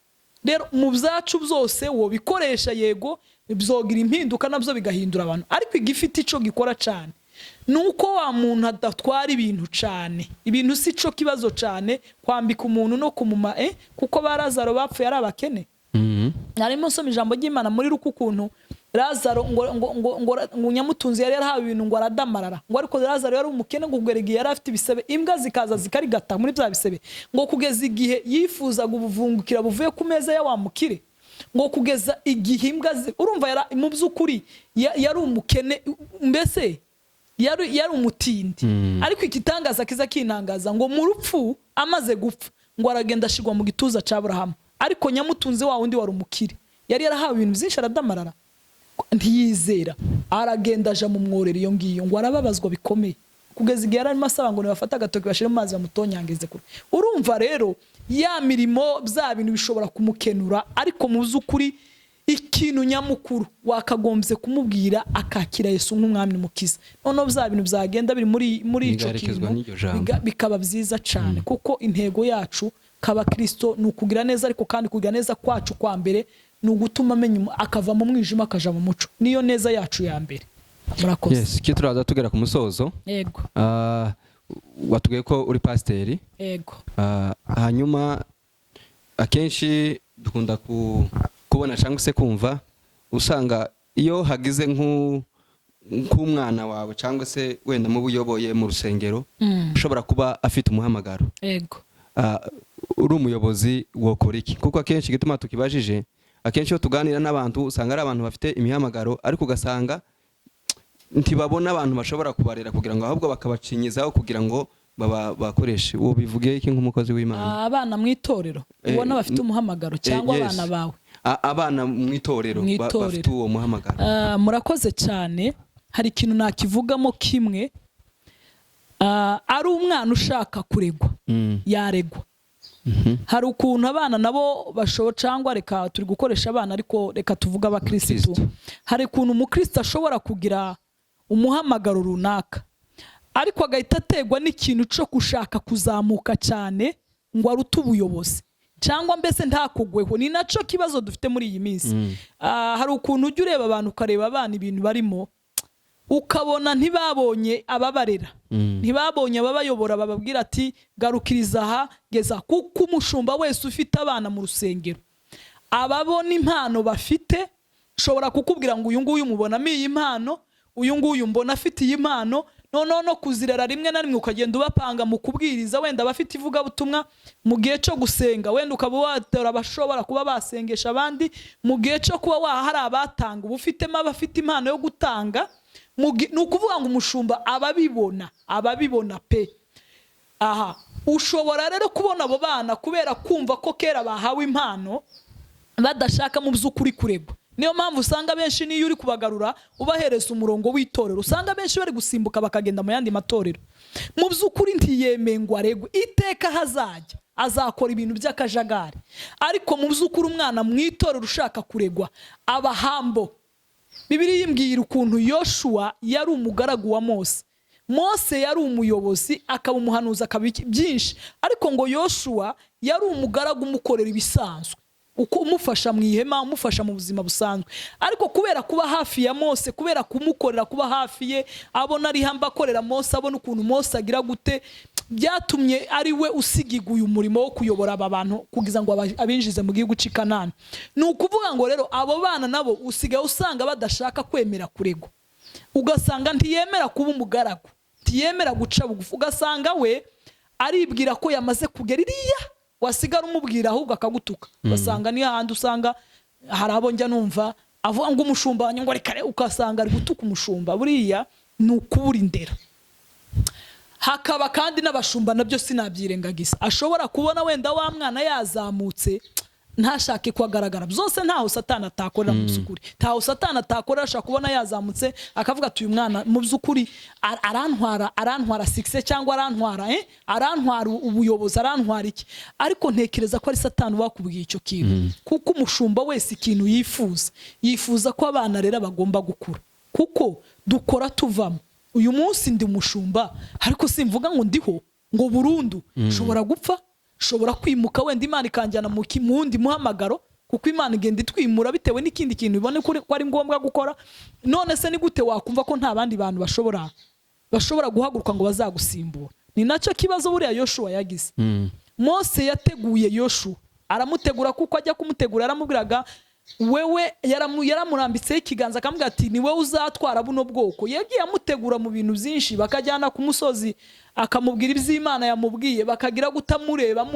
Rero mu byacu byose wo bikoresha yego byogira impinduka nabyo bigahindura abantu ariko igifite ico gikora cyane nuko wa muntu adatwara ibintu cyane ibintu si cyo kibazo cyane kwambika umuntu no kumuma kuko barazaro bapfuye ari abakene. Narimo nsoma ijambo ry'Imana muri rukukuntu Lazaro ngo nyamutunzi yari yarahawe ibintu ngo aradamarara ngo ariko Lazaro yari umukene ngo kugeregiye yari afite ibisebe imbwa zikaza zikarigata muri bya bisebe ngo kugeza igihe yifuzaga ubuvungukira buvuye ku meza ya wa mukire ngo kugeza igihe imbwa urumva yari mu by'ukuri yari umukene mbese yari umutindi ariko ikitangaza kiza kinangaza ngo mu rupfu amaze gupfa ngo aragenda ashigwa mu gituza ca Abrahamu ariko nyamutunzi wa wundi wari umukire yari yarahawe ibintu byinshi aradamarara ntiyizera aragenda aja mu mworero iyo ngiyo ngo arababazwa bikomeye kugeza igihe yararimo asaba ngo nibafata agatoki bashire mu mazi bamutonyangeze kure. Urumva rero ya mirimo bya bintu bishobora kumukenura ariko mu by'ukuri ikintu nyamukuru wakagombye kumubwira akakira Yesu nk'umwami n'umukiza noneho bya bintu byagenda biri muri ico kintu bikaba byiza cyane kuko intego yacu kaba Kristo ni ukugira neza ariko kandi kugira neza kwacu kwa mbere ni ugutuma amenya akava mu mwijima akaja mu muco niyo neza yacu ya mbere. Murakoze. Yes, kituraza tugera ku musozo. Yego. Watubwiye ko uri pasiteri. Yego. Hanyuma akenshi dukunda kubona cyangwa se kumva usanga iyo hagize nk'umwana wawe cyangwa se wenda mu buyoboye mu rusengero ushobora kuba afite umuhamagaro. Yego. Uri umuyobozi wokora iki kuko akenshi gituma tukibajije akenshi iyo tuganira n'abantu usanga ari abantu bafite imihamagaro ariko ugasanga ntibabona abantu bashobora kubarera kugira ngo ahubwo bakabacinyizaho kugira ngo bakoreshe. Uwo bivuge iki nk'umukozi w'Imana? Abana mu itorero ubona bafite umuhamagaro cyangwa abana bawe? Abana mu itorero bafite uwo muhamagaro. Murakoze cyane. Hari ikintu nakivugamo kimwe ari umwana ushaka kuregwa yaregwa hari ukuntu abana nabo bashobora cyangwa reka turi gukoresha abana ariko reka tuvuga abakristo hari ukuntu umukristo ashobora kugira umuhamagaro runaka ariko agahita ategwa n'ikintu cyo gushaka kuzamuka cyane ngo arute ubuyobozi cyangwa mbese ntakugweho. Ni naco kibazo dufite muri iyi minsi. Hari ukuntu ujya ureba abantu ukareba abana ibintu barimo ukabona ntibabonye ababarera, ntibabonye ababayobora bababwira ati garukiriza aha geza, kuko umushumba wese ufite abana mu rusengero ababona impano bafite shobora kukubwira ngo uyu nguyu mubonamo iyi impano, uyu nguyu mbona afite iyi impano, no kuzirera rimwe na rimwe ukagenda ubapanga mu kubwiriza, wenda bafite ivugabutumwa mu gihe cyo gusenga, wenda ukaba watora abashobora kuba basengesha abandi mu gihe cyo kuba hari abatanga ubufitemo abafite impano yo gutanga. Ni ukuvuga ngo umushumba ababibona pe. Aha ushobora rero kubona abo bana kubera kumva ko kera bahawe impano badashaka mu by'ukuri kuregwa. Niyo mpamvu usanga benshi niyo uri kubagarura ubahereza umurongo w'itorero usanga benshi bari gusimbuka bakagenda mu yandi matorero. Mu by'ukuri ntiyemengwa aregwe, iteka hazajya azakora ibintu by'akajagari, ariko mu by'ukuri umwana mu itorero ushaka kuregwa abahambo. Bibiliya yimbwira ukuntu Yoshua yari umugaragu wa Mose yari umuyobozi akaba umuhanuzi akaba byinshi, ariko ngo Yoshua yari umugaragu umukorera ibisanzwe, uko umufasha mu ihema, umufasha mu buzima busanzwe. Ariko kubera kuba hafi ya Mose, kubera kumukorera, kuba hafi ye, abona ari hamba akorera Mose, abona ukuntu Mose agira gute, byatumye ari we usigiguye umurimo wo kuyobora aba bantu kugiza ngo abinjize mu gihugu cy'i Kanani. Ni ukuvuga ngo rero abo bana nabo usigaye usanga badashaka kwemera kuregwa, ugasanga ntiyemera kuba umugaragu, ntiyemera guca bugufi, ugasanga we aribwira ko yamaze kugera iriya, wasigara umubwira ahubwo akagutuka. Ugasanga ni hahandi usanga hari abo njya numva avuga ngo umushumba ngo reka, ukasanga ari gutuka umushumba. Buriya ni ukubura indera. Hakaba kandi n'abashumba nabyo sinabyirengagiza, ashobora kubona wenda wa mwana yazamutse ntashake kwagaragara. Byose ntaho Satani atakorera mu by'ukuri, ntaho Satani atakorera. Ashaka kubona yazamutse akavuga ati uyu mwana mu by'ukuri arantwara sikise cyangwa arantwara ubuyobozi, arantwara iki. Ariko ntekereza ko ari Satani wakubwiye icyo kintu, kuko umushumba wese ikintu yifuza ko abana rero bagomba gukura, kuko dukora tuvamo. Uyu munsi ndi umushumba ariko simvuga ngo ndiho ngo burundu, shobora gupfa, shobora kwimuka, wenda Imana ikanjyana mu wundi muhamagaro, kuko Imana igenda itwimura bitewe n'ikindi kintu ibone ko ari ngombwa gukora. None se ni gute wakumva ko nta bandi bantu bashobora guhaguruka ngo bazagusimbura? Ni nacyo kibazo buriya Yoshua yagize. Mose yateguye Yoshua, aramutegura, kuko ajya kumutegura yaramubwiraga wewe, yaramurambitseho ikiganza akamubwira ati ni wowe uzatwara buno bwoko. Yagiye amutegura mu bintu byinshi, bakajyana ku musozi akamubwira iby'Imana yamubwiye, bakagira gutamureba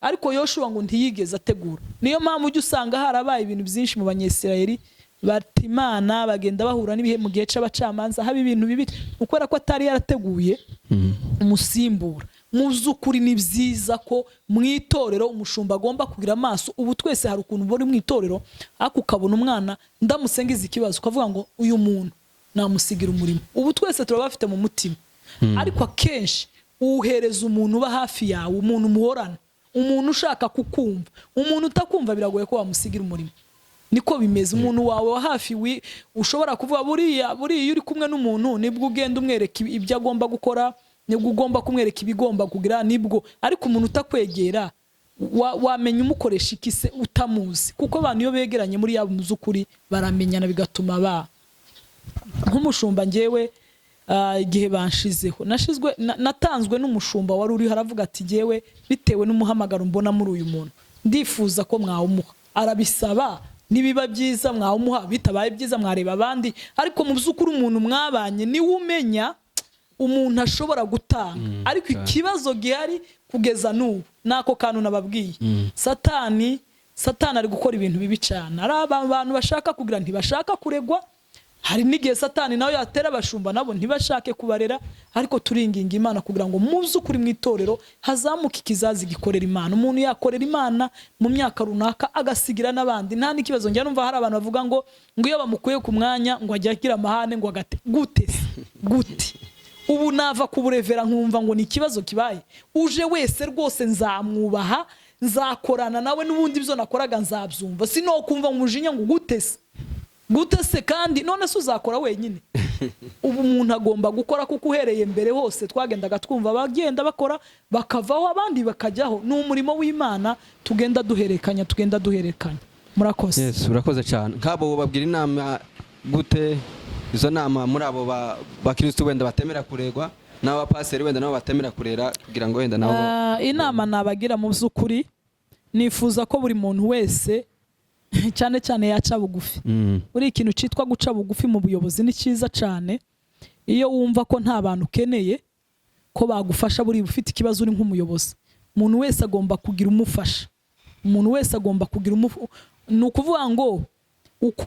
ariko Yoshua ngo ntiyigeze ategura. Niyo mpamvu ujya usanga harabaye ibintu byinshi mu Banyesirayeli bati Imana bagenda bahura n'ibihe mu gihe c'abacamanza haba ibintu bibi, ukora ko atari yarateguye umusimbura. Mu by'ukuri ni byiza ko mu itorero umushumba agomba kugira amaso. Ubu twese hari ukuntu bari mu itorero ariko ukabona umwana ndamusengiza ikibazo ukavuga ngo uyu muntu namusigira umurimo. Ubu twese turabafite mu mutima, ariko akenshi uhereza umuntu uba hafi yawe, umuntu muhorana, umuntu ushaka kukumva. Umuntu utakumva biragoye ko wamusigira umurimo. Niko bimeze. Umuntu wawe wa hafi ushobora kuvuga buriya uri kumwe n'umuntu nibwo ugenda umwereka ibyo agomba gukora, nibwo ugomba kumwereka ibigomba kugira, nibwo. Ariko umuntu utakwegera wamenya umukoresha iki se utamuzi? Kuko abantu iyo begeranye muri yabo mu by'ukuri baramenyana, bigatuma nk'umushumba njyewe igihe banshizeho natanzwe n'umushumba wari uri haravuga ati njyewe bitewe n'umuhamagaro mbona muri uyu muntu ndifuza ko mwawumuha. Arabisaba, nibiba byiza mwawumuha, bitabaye byiza mwareba abandi. Ariko mu by'ukuri umuntu mwabanye niwe umenya umuntu ashobora gutanga. Ariko ikibazo gihari kugeza n'ubu nako kantu nababwiye, Satani ari gukora ibintu bibi cyane. Ari abantu bashaka kugira ntibashaka kuregwa. Hari n'igihe Satani nawe yatera abashumba nabo ntibashake kubarera. Ariko turinginga Imana kugira ngo mu by'ukuri mu itorero hazamuka ikizazi gikorera Imana. Umuntu yakorera Imana mu myaka runaka agasigira n'abandi, nta n'ikibazo. Njya numva hari abantu bavuga ngo iyo bamukuye ku mwanya ngo ajya agira amahane ngo agate gute ubu nava kuburevera nkumva ngo ni ikibazo kibaye, uje wese rwose nzamwubaha, nzakorana nawe, n'ubundi byo nakoraga nzabyumva, sino kumva umujinya ngo gutese kandi none se uzakora wenyine. Ubu umuntu agomba gukora, kuko uhereye mbere hose twagendaga twumva bagenda bakora bakavaho abandi bakajyaho. Ni umurimo w'Imana tugenda duherekanya murakoze. Yes, urakoze cyane. Nk'abo babwira inama gute izo nama muri abo bakristo wenda batemera kuregwa n'abapaseri wenda nabo batemera kurera, kugira ngo wenda nabo inama nabagira mu by'ukuri nifuza ko buri muntu wese cyane cyane yaca bugufi. Buri ikintu citwa guca bugufi mu buyobozi ni cyiza cyane. Iyo wumva ko nta bantu ukeneye ko bagufasha, buri ufite ikibazo uri nk'umuyobozi, umuntu wese agomba kugira umufasha, umuntu wese agomba kugira ni ukuvuga ngo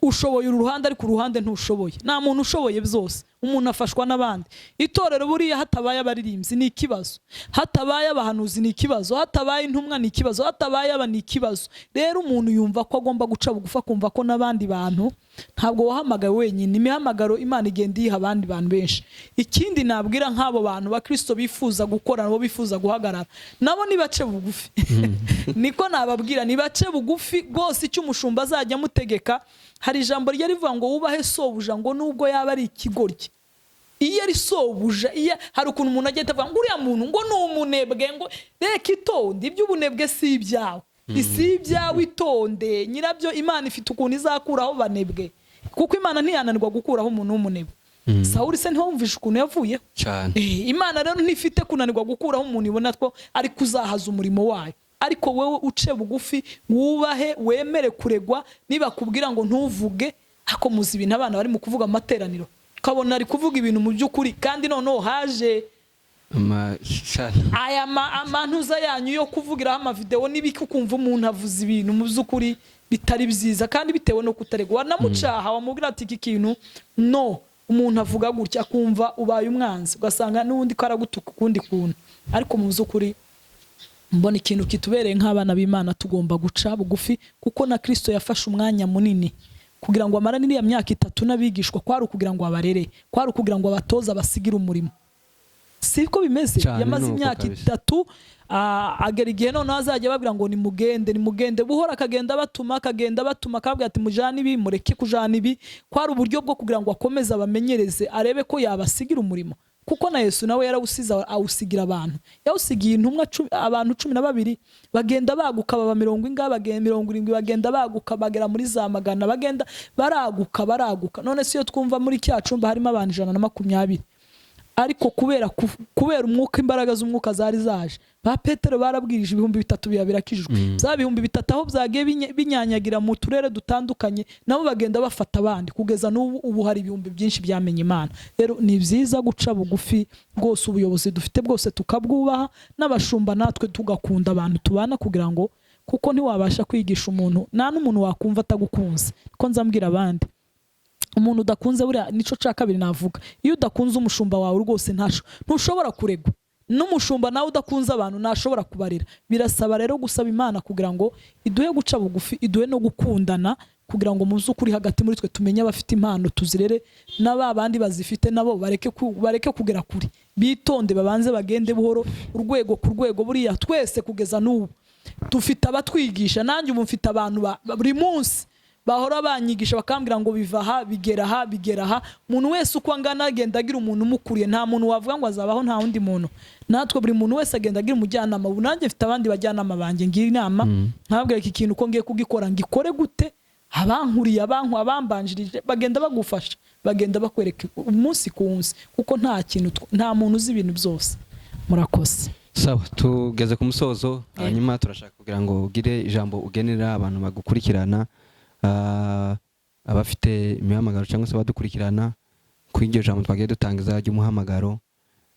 ushoboye uruhande ariko uruhande ntushoboye. Nta muntu ushoboye byose, umuntu afashwa n'abandi. Itorero buriya hatabaye abaririmbyi ni ikibazo, hatabaye abahanuzi ni ikibazo, hatabaye intumwa ni ikibazo, hatabaye aba ni ikibazo. Rero umuntu yumva ko agomba guca bugufa, kumva ko n'abandi bantu ntabwo wahamagaye wenyine. Imihamagaro Imana igenda yiha abandi bantu benshi. Ikindi nabwira nk'abo bantu bakristo bifuza gukora, nabo bifuza guhagarara, nabo nibace bugufi. Niko nababwira, nibace bugufi rwose. Icyo umushumba azajya mutegeka, hari ijambo rye rivuga ngo wubahe sobuja ngo nubwo yaba ari ikigoryi. Iyo ari sobuja, iyo hari ukuntu umuntu agenda avuga ngo uriya muntu ngo ni umunebwe, ngo reka itonde, iby'ubunebwe si ibyawe, isi ibyawe itonde. Nyirabyo Imana ifite ukuntu izakuraho banebwe, kuko Imana ntiyananirwa gukuraho umuntu w'umunebwe. Sawuli se ntiwumvishe ukuntu yavuye cyane. Imana rero ntifite kunanirwa gukuraho umuntu ibona ko ari kuzahaza umurimo wayo. Ariko wewe uce bugufi, wubahe, wemere kuregwa. Niba kubwira ngo ntuvuge, ako muzi ibintu abana bari mu kuvuga amateraniro, kabona ari kuvuga ibintu mu by'ukuri, kandi noneho haje aya amantuza yanyu yo kuvugiraho amavideo n'ibiki, ukumva umuntu avuza ibintu mu by'ukuri bitari byiza, kandi bitewe no kutaregwa. Wanamucaha wamubwira ati iki kintu no, umuntu avuga gutya, akumva ubaye umwanzi, ugasanga n'undi karagutuka ukundi kuntu. Ariko mu by'ukuri mbona ikintu kitubereye nk'abana b'Imana tugomba guca bugufi, kuko na Kristo yafashe umwanya munini kugira ngo amarane iriya myaka 3 n'abigishwa, kwari ukugira ngo abarere, kwari ukugira ngo abatoza basigira umurimo. Siko bimeze. Yamaze imyaka 3 agera igihe none azajya babwira ngo nimugende buhora, akagenda batuma akabwira ati mujane ibi, mureke kujana ibi. Kwari uburyo bwo kugira ngo akomeze abamenyereze, arebe ko yabasigira umurimo. Kuko na Yesu nawe yarawusiza, awusigira abantu. Yawusigiye intumwa abantu 12 bagenda baguka, baba 70, bagenda 70, bagenda baguka bagera muri za magana, bagenda baraguka. None siyo twumva muri cya cumba harimo abantu 120. Ariko kubera umwuka, imbaraga z'umwuka zari zaje, ba Petero barabwirije 3000 birakijijwe. Za 3000 aho byagiye binyanyagira mu turere dutandukanye, nabo bagenda bafata abandi, kugeza n'ubu ubu hari 1000 byinshi byamenye Imana. Rero ni byiza guca bugufi rwose. Ubuyobozi dufite bwose tukabwubaha, n'abashumba natwe tugakunda abantu tubana, kugira ngo, kuko ntiwabasha kwigisha umuntu, nta n'umuntu wakumva atagukunze. Ko nzambwira abandi, umuntu udakunze buriya nico ca kabiri navuga. Iyo udakunze umushumba wawe rwose ntushobora kuregwa. N'umushumba nawe udakunze abantu ntashobora kubarira. Birasaba rero gusaba Imana kugira ngo iduhe guca bugufi, iduhe no gukundana, kugira ngo mu by'ukuri hagati muri twe tumenye abafite impano tuzirere, n'abandi bazifite nabo bareke kugera kuri. Bitonde, babanze bagende buhoro, urwego ku rwego. Buriya twese kugeza n'ubu dufite abatwigisha. Nanjye ubu mfite abantu buri munsi bahora banyigisha, bakambwira ngo biva aha bigera aha. Umuntu wese uko angana agenda agira umuntu umukuriye. Nta muntu wavuga ngo azabaho nta wundi muntu. Natwe buri muntu wese agenda agira umujyanama. Ubu nanjye mfite abandi bajyanama banjye ngira inama, nkabwira iki kintu uko ngiye kugikora, ngikore gute. Abankuriye, abambanjirije bagenda bagufasha, bagenda bakwereka umunsi ku munsi, kuko nta muntu uzi ibintu byose. Murakoze. Sawa, tugeze ku musozo. Hanyuma turashaka kugira ngo ugire ijambo ugenera abantu bagukurikirana, abafite imihamagaro cyangwa se badukurikirana. Ku iryo jambo twagiye dutangiza ry'umuhamagaro,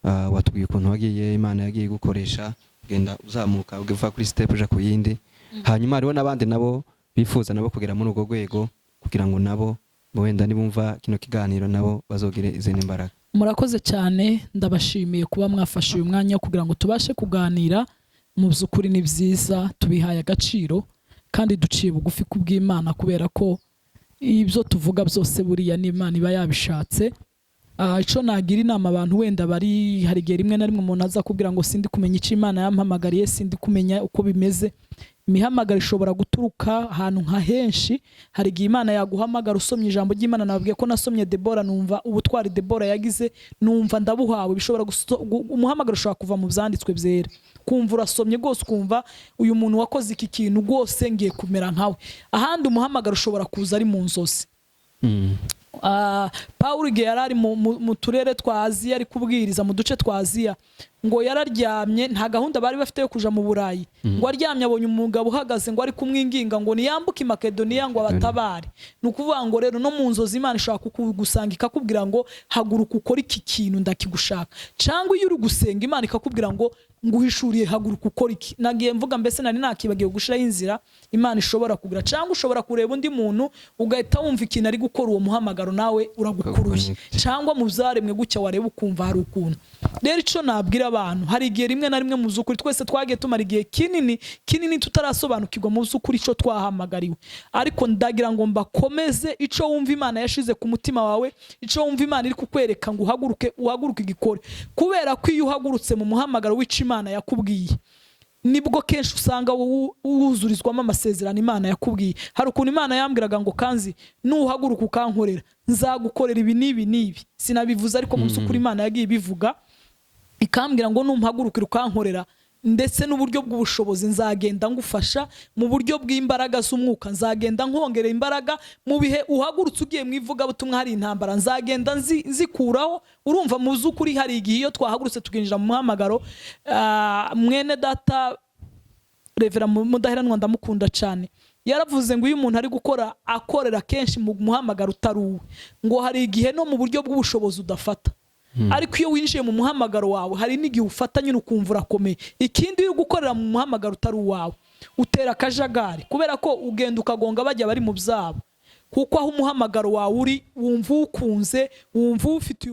watubwiye ukuntu wagiye Imana yagiye gukoresha, genda uzamuka ugiva kuri step uja ku yindi. Hanyuma hariho n'abandi nabo bifuza nabo kugera muri urwo rwego, kugira ngo nabo wenda nibumva kino kiganiro nabo bazogire izindi imbaraga. Murakoze cyane, ndabashimiye kuba mwafashe uyu mwanya kugira ngo tubashe kuganira. Mu by'ukuri ni byiza, tubihaye agaciro kandi duciye bugufi kubw'Imana, kubera ko ibyo tuvuga byose buriya n'Imana iba yabishatse. ico nagira inama abantu wenda bari hari gihe rimwe na rimwe umuntu aza kubwira ngo sindi kumenya icyo Imana yampamagariye, sindi kumenya uko bimeze. Imihamagaro ishobora guturuka ahantu nka henshi. Hari igihe Imana yaguhamagara usomye ijambo ry'Imana. Nababwiye ko nasomye Debora, numva ubutwari Debora yagize, numva ndabuhawe. Bishobora umuhamagaro ushobora kuva mu byanditswe byera, kumva urasomye rwose ukumva uyu muntu wakoze iki kintu rwose ngiye kumera nkawe. Ahandi umuhamagaro ushobora kuza ari mu nzozi. Pawulo igihe yarari mu turere twa Aziya ari kubwiriza mu duce twa Aziya, ngo yararyamye, nta gahunda bari bafite yo kuja mu Burayi, ngo aryamye abonye umugabo uhagaze ngo ari kumwinginga ngo niyambuke i Makedoniya ngo abatabare. Ni ukuvuga ngo rero no mu nzozi Imana ishaka kugusanga ikakubwira ngo haguruka ukora iki kintu ndakigushaka. Cyangwa iyo uri gusenga Imana ikakubwira ngo nguhishuriye haguruka ukora iki. Nagiye mvuga mbese nari nakibagiye gushiraho inzira Imana ishobora kugira. Cyangwa ushobora kureba undi muntu ugahita wumva ikintu ari gukora, uwo muhamagaro nawe uragukuruye. Cyangwa mu byaremwe gutya wareba ukumva hari ukuntu. Rero ico nabwira abantu, hari igihe rimwe na rimwe mu zukuri twese twagiye tumara igihe kinini tutarasobanukirwa mu zukuri ico twahamagariwe. Ariko ndagira ngo mbakomeze, ico wumva Imana yashize ku mutima wawe, ico wumva Imana iri kukwereka ngo uhaguruke igikore. Kubera ko iyo uhagurutse mu muhamagaro w'ico Imana yakubwiye, nibwo kenshi usanga wuzurizwamo amasezerano Imana yakubwiye. Hari ukuntu Imana yambwiraga ngo Kanzi, nuhaguruka ukankorera nzagukorera ibi n'ibi n'ibi. Sinabivuze ariko mu zukuri Imana yagiye bivuga, ikambwira ngo numpagurukira ukankorera ndetse n'uburyo bw'ubushobozi nzagenda ngufasha, mu buryo bw'imbaraga z'umwuka nzagenda nkongera imbaraga, mu bihe uhagurutse ugiye mu ivuga butumwa hari intambara nzagenda nzikuraho. Urumva mu zukuri hari igihe iyo twahagurutse tukinjira mu muhamagaro, mwene data Rev.KANZIGA ndamukunda cyane, yaravuze ngo iyo umuntu ari gukora akorera kenshi mu muhamagaro utaruwe, ngo hari igihe no mu buryo bw'ubushobozi udafata. Ariko iyo winjiye mu muhamagaro wawe hari n'igihe ufata nyine ukumva urakomeye. Ikindi iyo gukorera mu muhamagaro utari uwawe utera akajagari, kubera ko ugenda ukagonga bajya bari mu byabo. Kuko aho umuhamagaro wawe uri wumva ukunze, wumva ufite